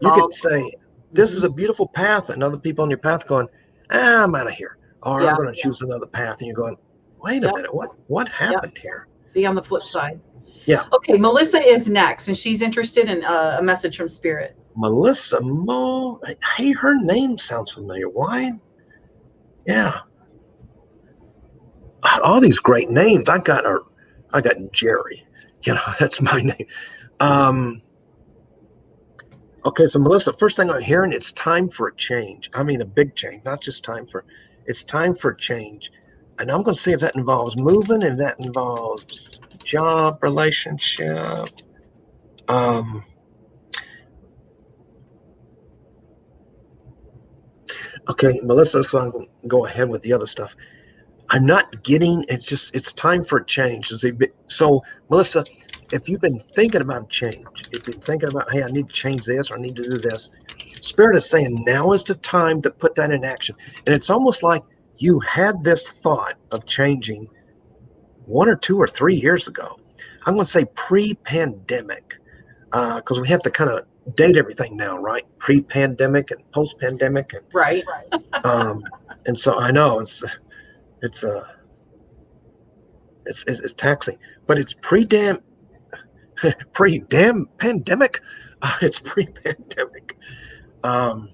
Speaker 2: can say, this is a beautiful path, and other people on your path going, I'm out of here, or I'm going to choose another path, and you're going, wait a minute, what happened here?
Speaker 1: See, on the flip side.
Speaker 2: Yeah.
Speaker 1: Okay, Melissa is next, and she's interested in a message from Spirit.
Speaker 2: Melissa Mo, hey, her name sounds familiar. Why? Yeah. All these great names. I got Jerry. That's my name. Okay, so Melissa, first thing I'm hearing, it's time for a change. I mean, a big change, not just it's time for a change. And I'm going to see if that involves moving, and that involves job, relationship. Okay, Melissa, so I'm going to go ahead with the other stuff. I'm not getting, it's time for a change. So, Melissa, if you've been thinking about change, if you've been thinking about, hey, I need to change this, or I need to do this, Spirit is saying now is the time to put that in action. And it's almost like you had this thought of changing 1 or 2 or 3 years ago. I'm going to say pre-pandemic, because we have to kind of date everything now, right? Pre-pandemic and post-pandemic. And,
Speaker 1: right.
Speaker 2: And so I know it's taxing, but it's pre-damn pandemic. It's pre-pandemic. And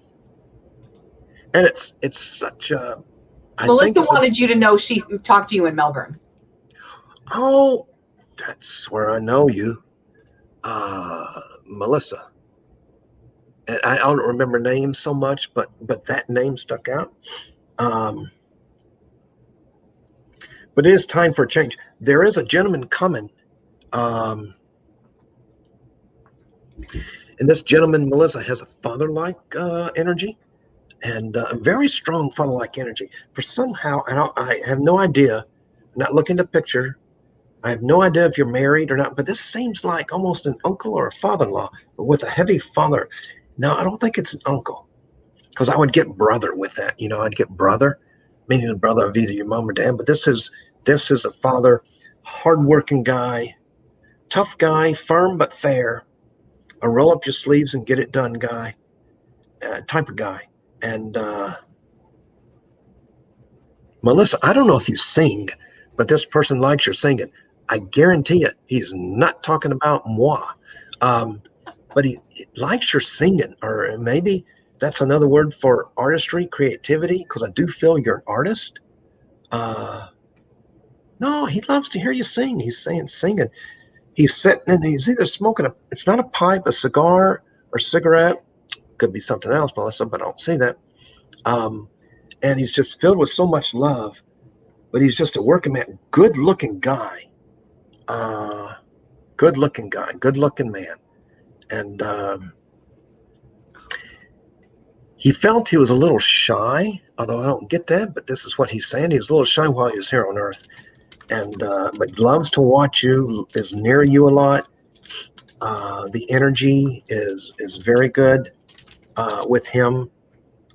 Speaker 2: it's such a,
Speaker 1: Melissa wanted you to know she talked to you in Melbourne.
Speaker 2: Oh, that's where I know you. Melissa. And I don't remember names so much, but that name stuck out. But it is time for a change. There is a gentleman coming. And this gentleman, Melissa, has a father-like energy, and a very strong father-like energy. For somehow, I have no idea. I'm not looking at the picture. I have no idea if you're married or not, but this seems like almost an uncle or a father-in-law, but with a heavy father. No, I don't think it's an uncle, because I would get brother with that. I'd get brother, meaning the brother of either your mom or dad. But this is a father, hardworking guy, tough guy, firm but fair, a roll up your sleeves and get it done guy, type of guy. And Melissa, I don't know if you sing, but this person likes your singing. I guarantee it. He's not talking about moi, but he likes your singing, or maybe that's another word for artistry, creativity, because I do feel you're an artist. No, he loves to hear you sing. He's saying singing. He's sitting and he's either smoking it's not a pipe, a cigar or cigarette. Could be something else, Melissa, but I don't see that. And he's just filled with so much love, but he's just a working man, good looking guy. Good looking man. And he felt he was a little shy, although I don't get that, but this is what he's saying. He was a little shy while he was here on earth. And but loves to watch you, is near you a lot. The energy is very good with him.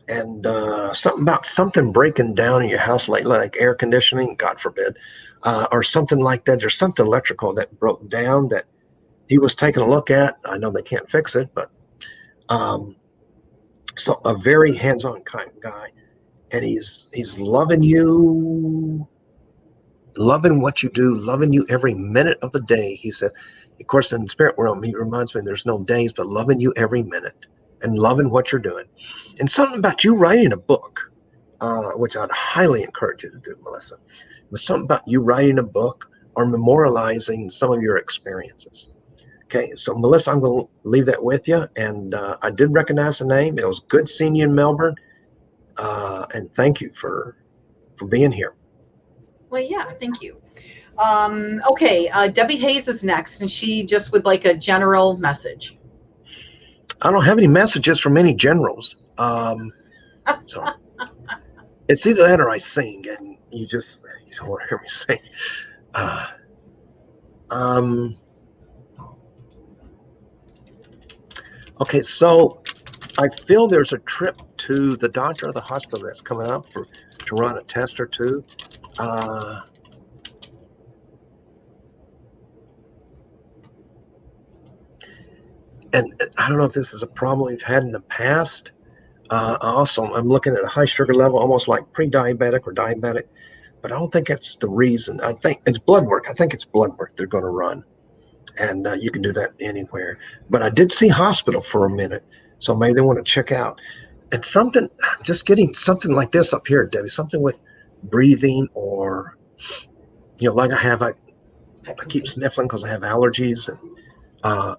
Speaker 2: And something about something breaking down in your house lately, like air conditioning, God forbid, or something like that. There's something electrical that broke down that he was taking a look at. I know they can't fix it, but So a very hands-on kind of guy, and he's loving you, loving what you do, loving you every minute of the day. He said, of course, in the spirit realm, he reminds me there's no days, but loving you every minute and loving what you're doing. And something about you writing a book, which I'd highly encourage you to do, Melissa. It was something about you writing a book or memorializing some of your experiences. Okay, so Melissa, I'm going to leave that with you. And I did recognize the name. It was good seeing you in Melbourne. And thank you for being here.
Speaker 1: Well, yeah, thank you. Okay, Debbie Hayes is next, and she just would like a general message.
Speaker 2: I don't have any messages from any generals. So it's either that or I sing, and you don't want to hear me sing. Okay, so I feel there's a trip to the doctor or the hospital that's coming up to run a test or two. And I don't know if this is a problem we've had in the past. Also, I'm looking at a high sugar level, almost like pre-diabetic or diabetic, but I don't think that's the reason. I think it's blood work. I think it's blood work they're going to run, and you can do that anywhere. But I did see hospital for a minute, so maybe they want to check out. And something, just getting something like this up here, Debbie, something with breathing or, like I keep sniffling because I have allergies, and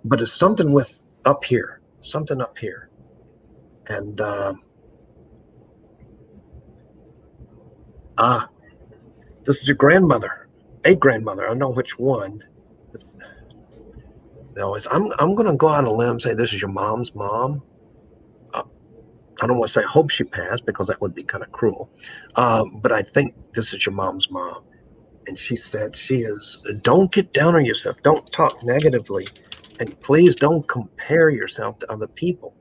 Speaker 2: but it's something with up here, something up here. And this is your grandmother, a grandmother. I don't know which one. No, I'm going to go out on a limb and say this is your mom's mom. I don't want to say I hope she passed because that would be kind of cruel. But I think this is your mom's mom. And she said don't get down on yourself. Don't talk negatively. And please don't compare yourself to other people.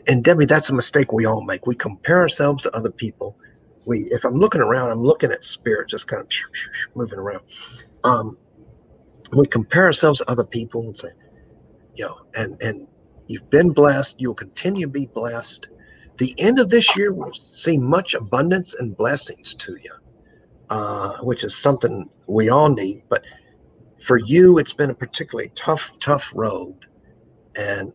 Speaker 2: And Debbie, that's a mistake we all make. We compare ourselves to other people. If I'm looking around, I'm looking at spirit just kind of moving around. We compare ourselves to other people and say, and you've been blessed. You'll continue to be blessed. The end of this year will see much abundance and blessings to you, which is something we all need. But for you, it's been a particularly tough road. And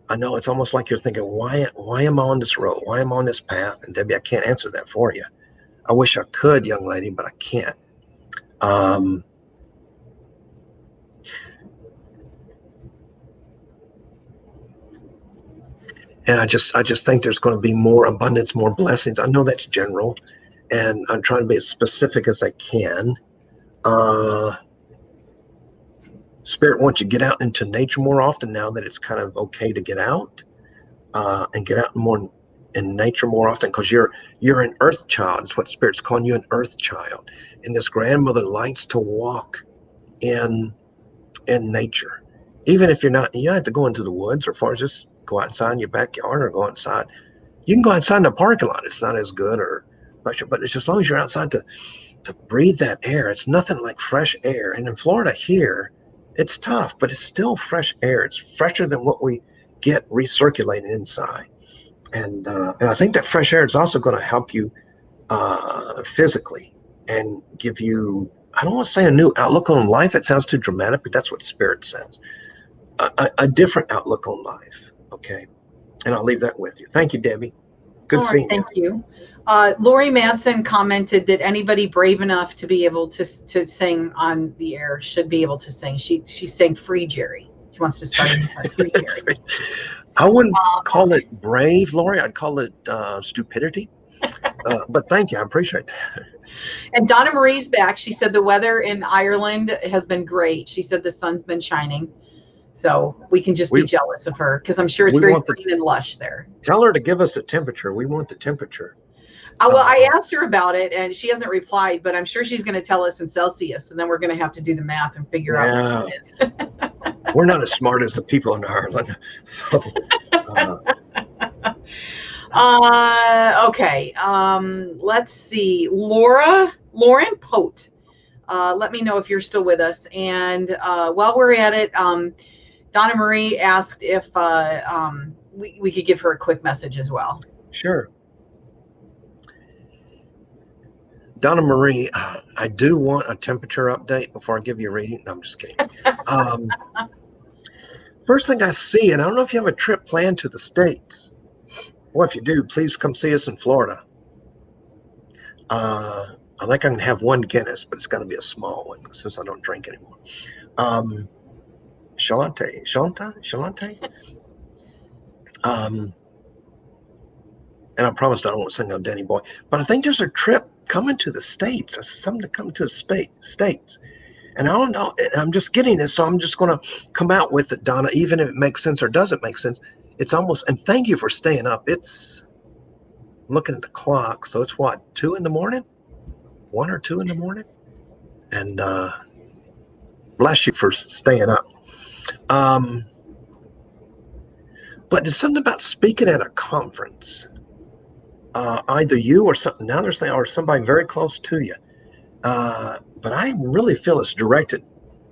Speaker 2: I know it's almost like you're thinking, why am I on this road? Why am I on this path? And Debbie, I can't answer that for you. I wish I could, young lady, but I can't. And I just think there's going to be more abundance, more blessings. I know that's general, and I'm trying to be as specific as I can. Spirit wants you to get out into nature more often now that it's kind of okay to get out, and get out more in nature more often, because you're an earth child. It's what Spirit's calling you, an earth child. And this grandmother likes to walk in nature, even if you don't have to go into the woods or far as just go outside in your backyard or go outside. You can go outside in the parking lot. It's not as good but it's just as long as you're outside to breathe that air. It's nothing like fresh air. And in Florida here, it's tough, but it's still fresh air. It's fresher than what we get recirculating inside. And I think that fresh air is also going to help you physically and give you, I don't want to say a new outlook on life. It sounds too dramatic, but that's what Spirit says. A different outlook on life. Okay. And I'll leave that with you. Thank you, Debbie. Good seeing
Speaker 1: you. Thank you. Lori Madsen commented that anybody brave enough to be able to sing on the air should be able to sing. She's saying Free Jerry. She wants to start Free Jerry.
Speaker 2: I wouldn't call it brave, Lori. I'd call it stupidity. But thank you. I appreciate that.
Speaker 1: And Donna Marie's back. She said the weather in Ireland has been great. She said the sun's been shining. So we can just be jealous of her, because I'm sure it's very green and lush there.
Speaker 2: Tell her to give us a temperature. We want the temperature.
Speaker 1: Well, I asked her about it, and she hasn't replied, but I'm sure she's going to tell us in Celsius, and then we're going to have to do the math and figure out what it is.
Speaker 2: We're not as smart as the people in Ireland. So,
Speaker 1: okay. Let's see. Lauren Pote. Let me know if you're still with us. And while we're at it, Donna Marie asked if we could give her a quick message as well.
Speaker 2: Sure. Donna Marie, I do want a temperature update before I give you a reading. No, I'm just kidding. First thing I see, and I don't know if you have a trip planned to the States. Well, if you do, please come see us in Florida. I think I can have one Guinness, but it's got to be a small one since I don't drink anymore. Shalante. And I promised I won't sing on Danny Boy, but I think there's a trip coming to the States. Something to come to the States. And I don't know, I'm just getting this, so I'm just going to come out with it, Donna, even if it makes sense or doesn't make sense. It's almost, and thank you for staying up. I'm looking at the clock, so it's what, 2 in the morning? 1 or 2 in the morning? And bless you for staying up. But there's something about speaking at a conference. Either you or something, now they're saying, or somebody very close to you. But I really feel it's directed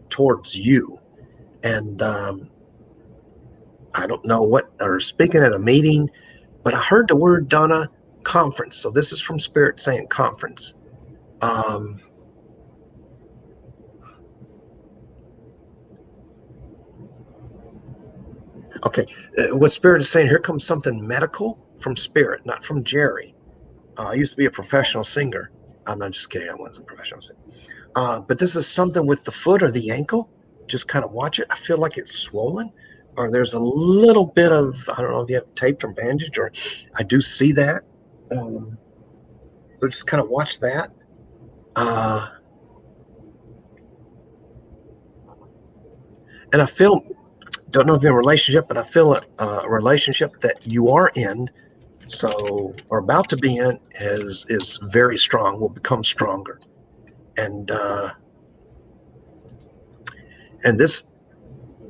Speaker 2: towards you. And I don't know what, or speaking at a meeting, but I heard the word, Donna, conference. So this is from Spirit saying conference. Okay, what Spirit is saying, here comes something medical from Spirit, not from Jerry. I used to be a professional singer. I'm not, just kidding, I wasn't a professional singer. But this is something with the foot or the ankle. Just kind of watch it. I feel like it's swollen, or there's a little bit of, I don't know if you have taped or bandaged, or I do see that. So just kind of watch that. And I feel, don't know if you're in a relationship, but I feel a relationship that you are in, so, or about to be in, is very strong, will become stronger. And this,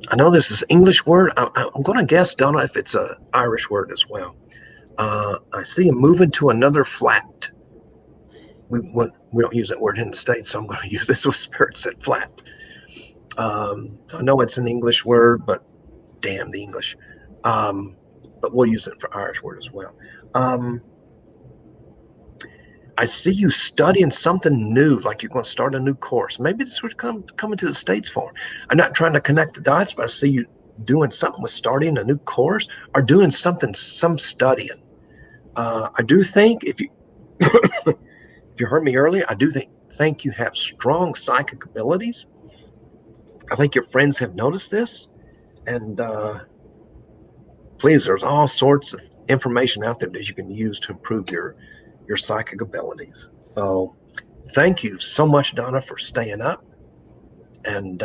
Speaker 2: I know this is English word. I'm going to guess, Donna, if it's an Irish word as well. I see him moving to another flat. We don't use that word in the States, so I'm going to use this with Spirit said flat. So I know it's an English word, but damn the English. But we'll use it for Irish word as well. I see you studying something new, like you're going to start a new course. Maybe this would coming to the States for. I'm not trying to connect the dots, but I see you doing something with starting a new course or doing something, some studying. I do think if you if you heard me earlier, I do think you have strong psychic abilities. I think your friends have noticed this, and please, there's all sorts of information out there that you can use to improve your psychic abilities. So thank you so much, Donna, for staying up. And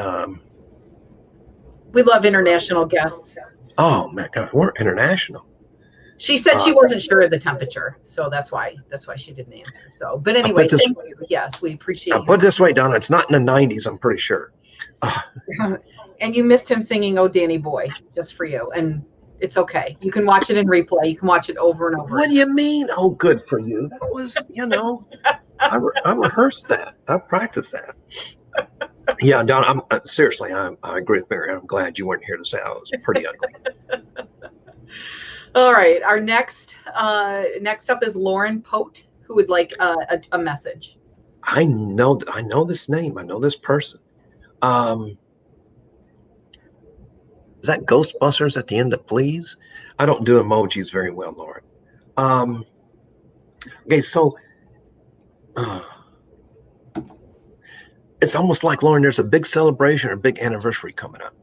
Speaker 1: we love international guests.
Speaker 2: Oh my God, we're international.
Speaker 1: She said she wasn't sure of the temperature, so that's why she didn't answer. So, but anyway, thank you. Yes, we appreciate.
Speaker 2: I'll put it this way, Donna, it's not in the 90s, I'm pretty sure.
Speaker 1: And you missed him singing "Oh Danny Boy" just for you, and it's okay. You can watch it in replay. You can watch it over and over.
Speaker 2: What do you mean? Oh, good for you. That was, I rehearsed that. I practiced that. Yeah, Don, seriously, I agree with Mary. I'm glad you weren't here to say I was pretty ugly.
Speaker 1: All right, our next up is Lauren Pote, who would like a message.
Speaker 2: I know this name. I know this person. Is that Ghostbusters at the end of Please? I don't do emojis very well, Lauren. Okay, so it's almost like, Lauren, there's a big celebration or a big anniversary coming up.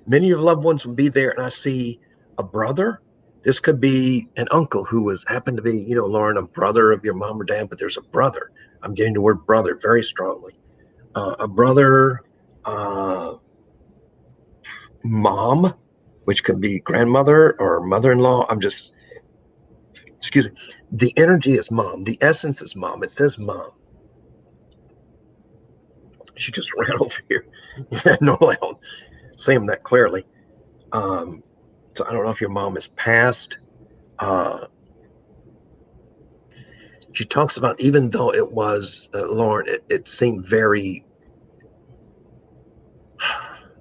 Speaker 2: Many of your loved ones will be there, and I see a brother. This could be an uncle who happened to be, Lauren, a brother of your mom or dad, but there's a brother. I'm getting the word brother very strongly. A brother, mom, which could be grandmother or mother-in-law. Excuse me. The energy is mom. The essence is mom. It says mom. She just ran over here. Normally I don't see them that clearly. So I don't know if your mom is passed. She talks about, even though it was, Lauren, it seemed very,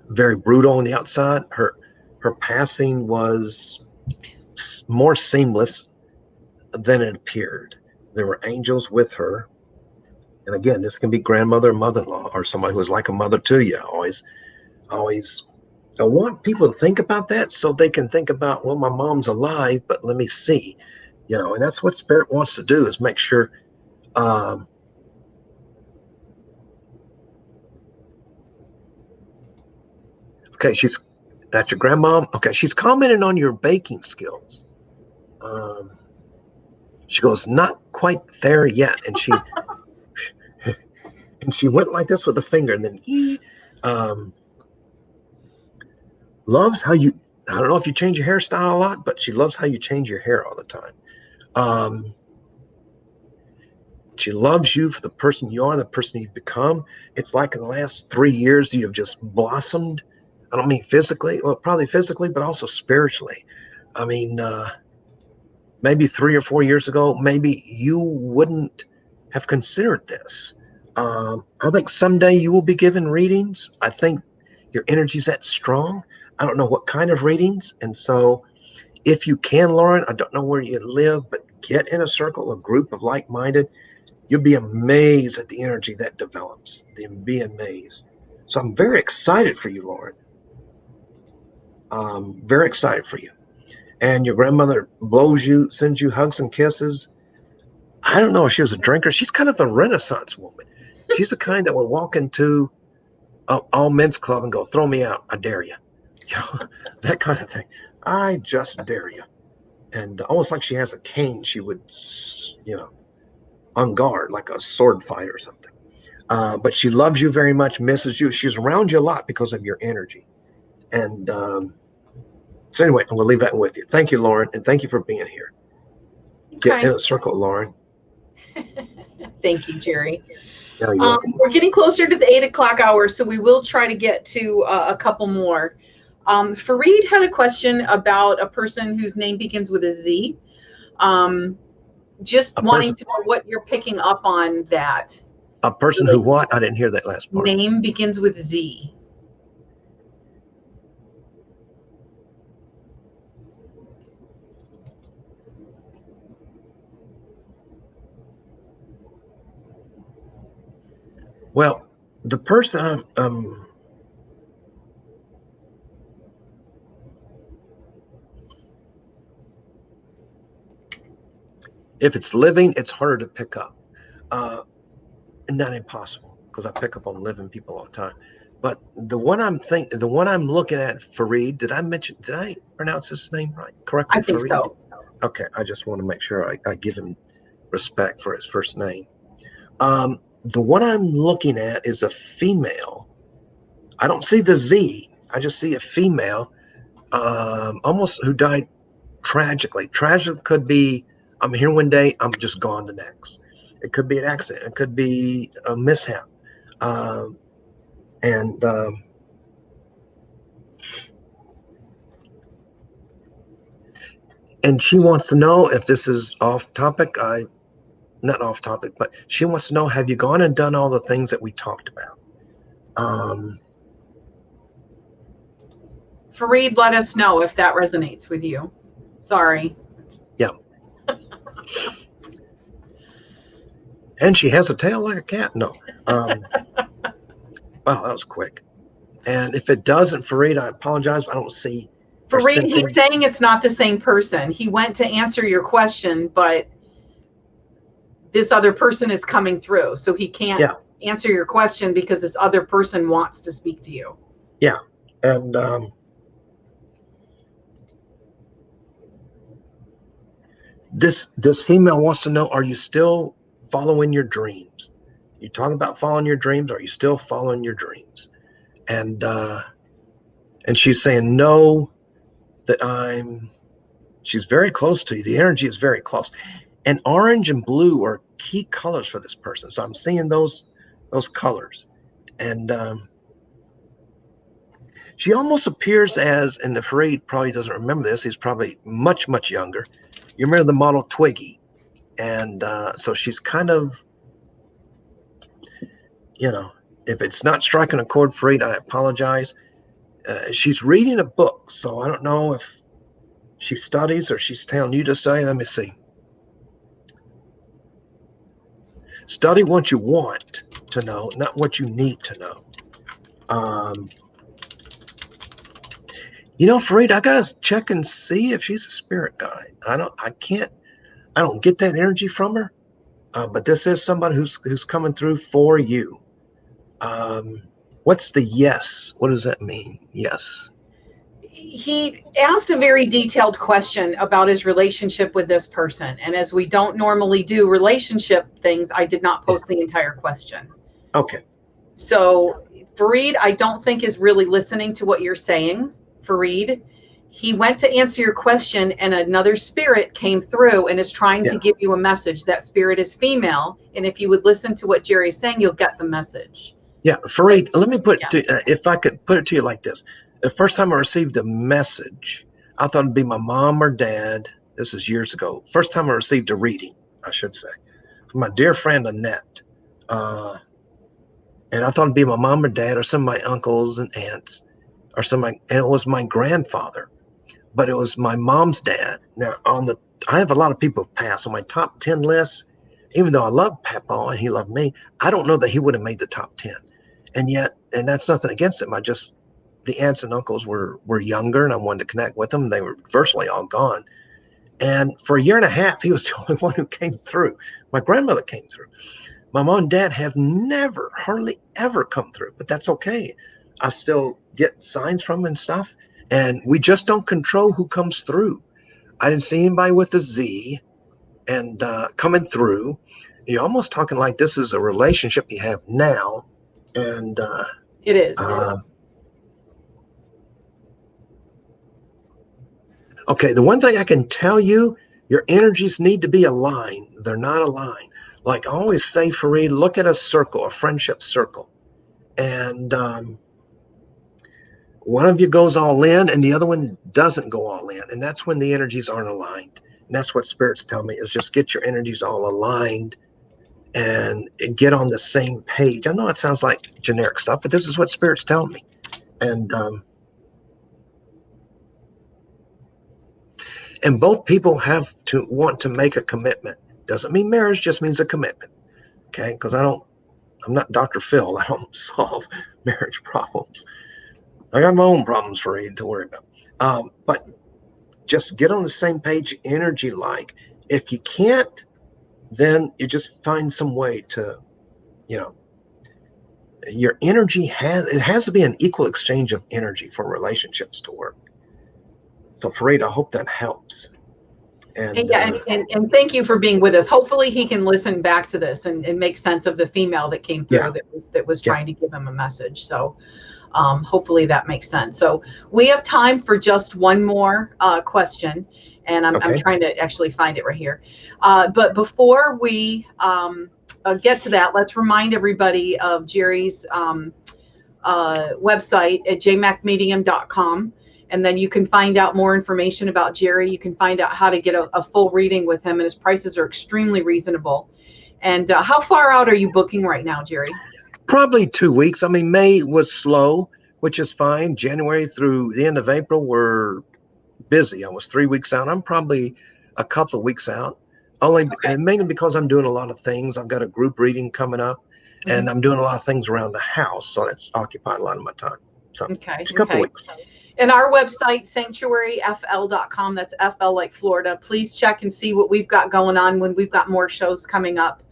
Speaker 2: very brutal on the outside. Her passing was more seamless than it appeared. There were angels with her. And again, this can be grandmother, mother-in-law, or somebody who was like a mother to you. Always I want people to think about that so they can think about, well, my mom's alive, but let me see, and that's what spirit wants to do, is make sure. Okay, that's your grandmom. Okay, she's commenting on your baking skills. She goes, not quite there yet, and she and she went like this with a finger, and then loves how you. I don't know if you change your hairstyle a lot, but she loves how you change your hair all the time. She loves you for the person you are, the person you've become. It's like in the last 3 years you have just blossomed. I don't mean physically, well, probably physically, but also spiritually. I mean, maybe 3 or 4 years ago, maybe you wouldn't have considered this. I think someday you will be given readings. I think your energy's that strong. I don't know what kind of readings. And so if you can, Lauren, I don't know where you live, but get in a circle, a group of like-minded. You'll be amazed at the energy that develops. You'll be amazed. So I'm very excited for you, Lauren. Very excited for you. And your grandmother sends you hugs and kisses. I don't know if she was a drinker. She's kind of a Renaissance woman. She's the kind that would walk into all men's club and go, throw me out. I dare you. That kind of thing. I just dare you. And almost like she has a cane, she would, on guard, like a sword fight or something. But she loves you very much, misses you. She's around you a lot because of your energy. And so anyway, I'm going to leave that with you. Thank you, Lauren, and thank you for being here. Get in a circle, Lauren.
Speaker 1: Thank you, Jerry. We're getting closer to the 8 o'clock hour, so we will try to get to a couple more. Fareed had a question about a person whose name begins with a Z. Just wanting to know what you're picking up on that.
Speaker 2: A person who what? I didn't hear that last part.
Speaker 1: Name begins with Z.
Speaker 2: Well, the person if it's living, it's harder to pick up. Not impossible, because I pick up on living people all the time. But the one I'm looking at, Fareed, did I pronounce his name right correctly?
Speaker 1: I think
Speaker 2: Fareed?
Speaker 1: So.
Speaker 2: Okay, I just want to make sure I give him respect for his first name. The one I'm looking at is a female. I don't see the Z. I just see a female, almost who died tragically. Tragic could be, I'm here one day, I'm just gone the next. It could be an accident. It could be a mishap. And she wants to know if this is off topic. Not off topic, but she wants to know, have you gone and done all the things that we talked about?
Speaker 1: Fareed, let us know if that resonates with you. Sorry.
Speaker 2: Yeah. And she has a tail like a cat. No. Wow, that was quick. And if it doesn't, Fareed, I apologize. I don't see.
Speaker 1: Fareed, he's saying it's not the same person. He went to answer your question, but this other person is coming through. So he can't answer your question because this other person wants to speak to you.
Speaker 2: Yeah. And this female wants to know, are you still following your dreams? You talk about following your dreams. Are you still following your dreams? And she's saying no, she's very close to you. The energy is very close. And orange and blue are key colors for this person. So I'm seeing those colors. And she almost appears as, and the Fareed probably doesn't remember this, he's probably much, much younger. You remember the model Twiggy. And so she's kind of, if it's not striking a chord, Fareed, I apologize. she's reading a book, so I don't know if she studies or she's telling you to study. Let me see. Study what you want to know, not what you need to know. Fareed, I gotta check and see if she's a spirit guide. I don't get that energy from her. But this is somebody who's coming through for you. What's the yes? What does that mean? Yes.
Speaker 1: He asked a very detailed question about his relationship with this person. And as we don't normally do relationship things, I did not post the entire question.
Speaker 2: Okay.
Speaker 1: So Fareed, I don't think is really listening to what you're saying, Fareed. He went to answer your question and another spirit came through and is trying to give you a message. That spirit is female. And if you would listen to what Jerry's saying, you'll get the message.
Speaker 2: Yeah, Fareed, let me put it to, if I could put it to you like this. The first time I received a message, I thought it'd be my mom or dad. This is years ago. First time I received a reading, I should say, from my dear friend Annette. And I thought it'd be my mom or dad or some of my uncles and aunts or and it was my grandfather, but it was my mom's dad. Now I have a lot of people pass on my top 10 list. Even though I love Papa and he loved me, I don't know that he would have made the top 10. And that's nothing against him. The aunts and uncles were younger and I wanted to connect with them. They were virtually all gone. And for a year and a half, he was the only one who came through. My grandmother came through. My mom and dad have never, hardly ever come through, but that's okay. I still get signs from them and stuff. And we just don't control who comes through. I didn't see anybody with a Z and coming through. You're almost talking like this is a relationship you have now. And
Speaker 1: it is.
Speaker 2: Okay, the one thing I can tell you, your energies need to be aligned. They're not aligned. Like I always say, Fareed, look at a circle, a friendship circle. And one of you goes all in and the other one doesn't go all in. And that's when the energies aren't aligned. And that's what spirits tell me is just get your energies all aligned and get on the same page. I know it sounds like generic stuff, but this is what spirits tell me. And both people have to want to make a commitment. Doesn't mean marriage, just means a commitment. Okay, because I'm not Dr. Phil. I don't solve marriage problems. I got my own problems for you to worry about. But just get on the same page, energy like. If you can't, then you just find some way to, your energy has to be an equal exchange of energy for relationships to work. So Fareed, I hope that helps.
Speaker 1: And thank you for being with us. Hopefully he can listen back to this and make sense of the female that came through that was trying to give him a message. So hopefully that makes sense. So we have time for just one more question, and I'm trying to actually find it right here. But before we get to that, let's remind everybody of Jerry's website at jmacmedium.com. And then you can find out more information about Jerry. You can find out how to get a full reading with him, and his prices are extremely reasonable. And how far out are you booking right now, Jerry?
Speaker 2: Probably 2 weeks. I mean, May was slow, which is fine. January through the end of April were busy. I was 3 weeks out. I'm probably a couple of weeks out, and mainly because I'm doing a lot of things. I've got a group reading coming up, and I'm doing a lot of things around the house, so that's occupied a lot of my time. So it's a couple of weeks.
Speaker 1: And our website, sanctuaryfl.com, that's FL like Florida. Please check and see what we've got going on when we've got more shows coming up.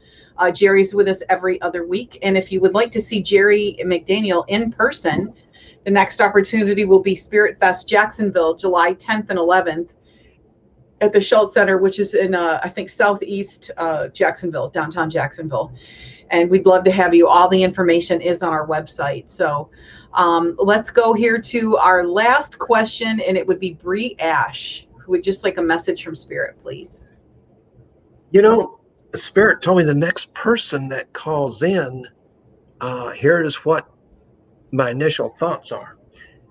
Speaker 1: Jerry's with us every other week. And if you would like to see Jerry McDaniel in person, the next opportunity will be Spirit Fest Jacksonville, July 10th and 11th at the Schultz Center, which is in, I think, southeast Jacksonville, downtown Jacksonville. And we'd love to have you. All the information is on our website. So let's go here to our last question, and it would be Bree Ash, who would just like a message from Spirit, please.
Speaker 2: Spirit told me the next person that calls in, here is what my initial thoughts are.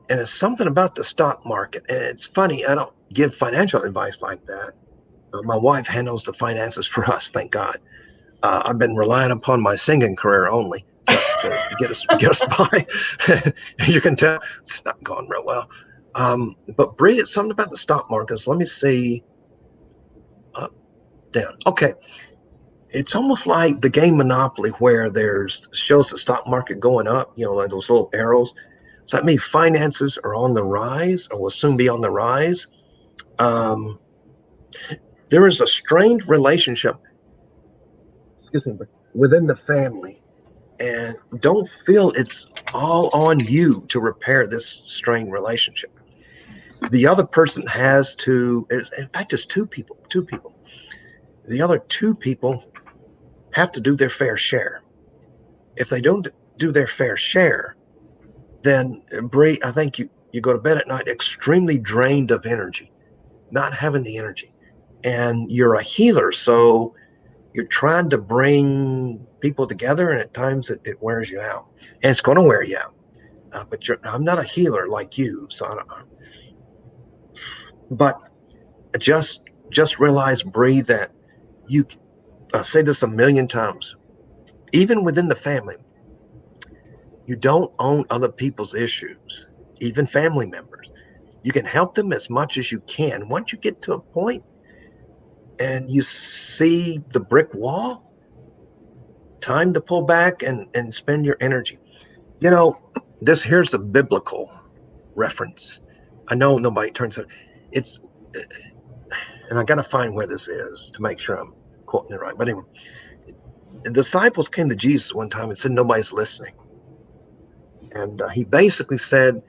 Speaker 2: And it's something about the stock market. And it's funny, I don't give financial advice like that. My wife handles the finances for us, thank God. I've been relying upon my singing career only. just to get us by. You can tell it's not going real well. But Bree, it's something about the stock markets. Let me see. Up, down. Okay. It's almost like the game Monopoly, where there's shows the stock market going up, like those little arrows. So that means finances are on the rise, or will soon be on the rise. There is a strained relationship, within the family, and don't feel it's all on you to repair this strained relationship. The other person has to. In fact, it's two people. Two people. The other two people have to do their fair share. If they don't do their fair share, then Bree, I think you go to bed at night extremely drained of energy, not having the energy. And you're a healer, so you're trying to bring people together, and at times it wears you out. And it's going to wear you out. But I'm not a healer like you, so I don't know. But just realize, Bree, that you say this a million times, even within the family, you don't own other people's issues, even family members. You can help them as much as you can. Once you get to a point and you see the brick wall, time to pull back and spend your energy. Here's a biblical reference. I know nobody turns it. It's, and I got to find where this is to make sure I'm quoting it right. But anyway, the disciples came to Jesus one time and said, nobody's listening. And he basically said,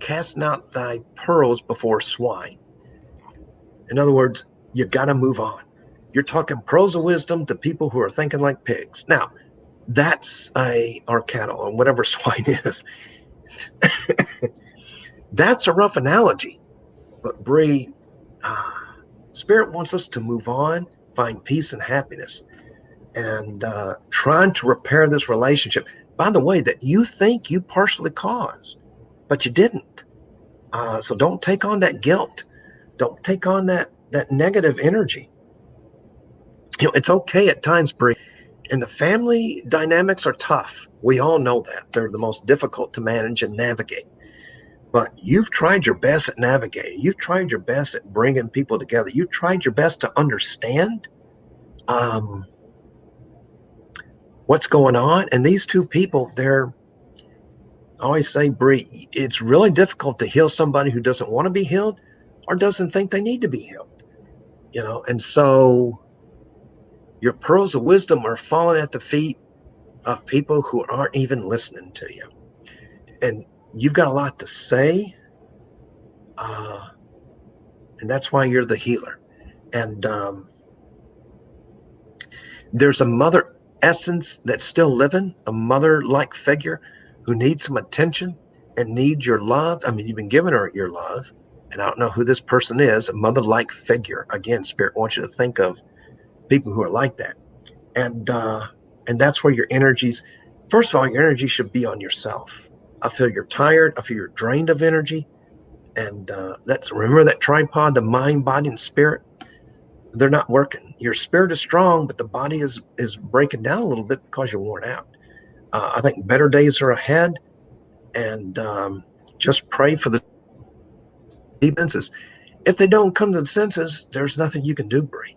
Speaker 2: cast not thy pearls before swine. In other words, you got to move on. You're talking pearls of wisdom to people who are thinking like pigs. Now, that's or cattle, or whatever swine is. That's a rough analogy. But Bree, Spirit wants us to move on, find peace and happiness, and trying to repair this relationship, by the way, that you think you partially caused, but you didn't. So don't take on that guilt. Don't take on that negative energy. It's okay at times, Bree. And the family dynamics are tough. We all know that. They're the most difficult to manage and navigate. But you've tried your best at navigating. You've tried your best at bringing people together. You've tried your best to understand what's going on. And these two people, I always say, Bree, it's really difficult to heal somebody who doesn't want to be healed or doesn't think they need to be healed. And so your pearls of wisdom are falling at the feet of people who aren't even listening to you. And you've got a lot to say. And that's why you're the healer. And there's a mother essence that's still living, a mother-like figure who needs some attention and needs your love. I mean, you've been giving her your love. And I don't know who this person is, a mother-like figure. Again, Spirit wants you to think of people who are like that. And that's where your energies, first of all, your energy should be on yourself. I feel you're tired. I feel you're drained of energy. And remember that tripod, the mind, body, and spirit, they're not working. Your spirit is strong, but the body is breaking down a little bit because you're worn out. I think better days are ahead. And just pray for the defenses. If they don't come to the senses, there's nothing you can do, Bree.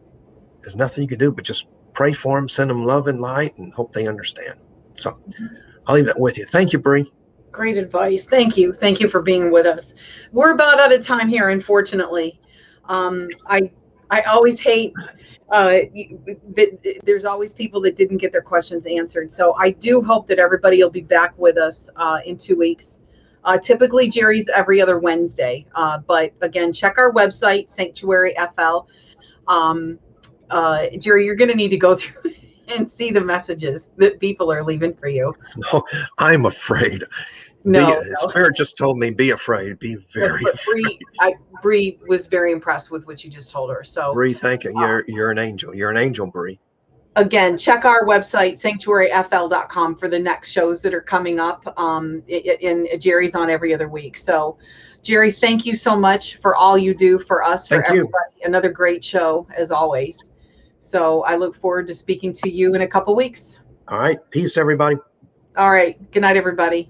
Speaker 2: There's nothing you can do but just pray for them, send them love and light, and hope they understand. So I'll leave that with you. Thank you, Bree.
Speaker 1: Great advice. Thank you. Thank you for being with us. We're about out of time here, unfortunately. I always hate that there's always people that didn't get their questions answered. So I do hope that everybody will be back with us in 2 weeks. Typically, Jerry's every other Wednesday. But again, check our website, Sanctuary FL. Jerry, you're going to need to go through and see the messages that people are leaving for you.
Speaker 2: No, I'm afraid.
Speaker 1: No.
Speaker 2: Spirit just told me, be afraid. Be very afraid.
Speaker 1: Bree was very impressed with what you just told her. So
Speaker 2: Bree, thank you. You're an angel. You're an angel, Bree.
Speaker 1: Again, check our website, sanctuaryfl.com, for the next shows that are coming up. And Jerry's on every other week. So, Jerry, thank you so much for all you do for us, for everybody. Another great show, as always. So I look forward to speaking to you in a couple weeks.
Speaker 2: All right. Peace, everybody.
Speaker 1: All right. Good night, everybody.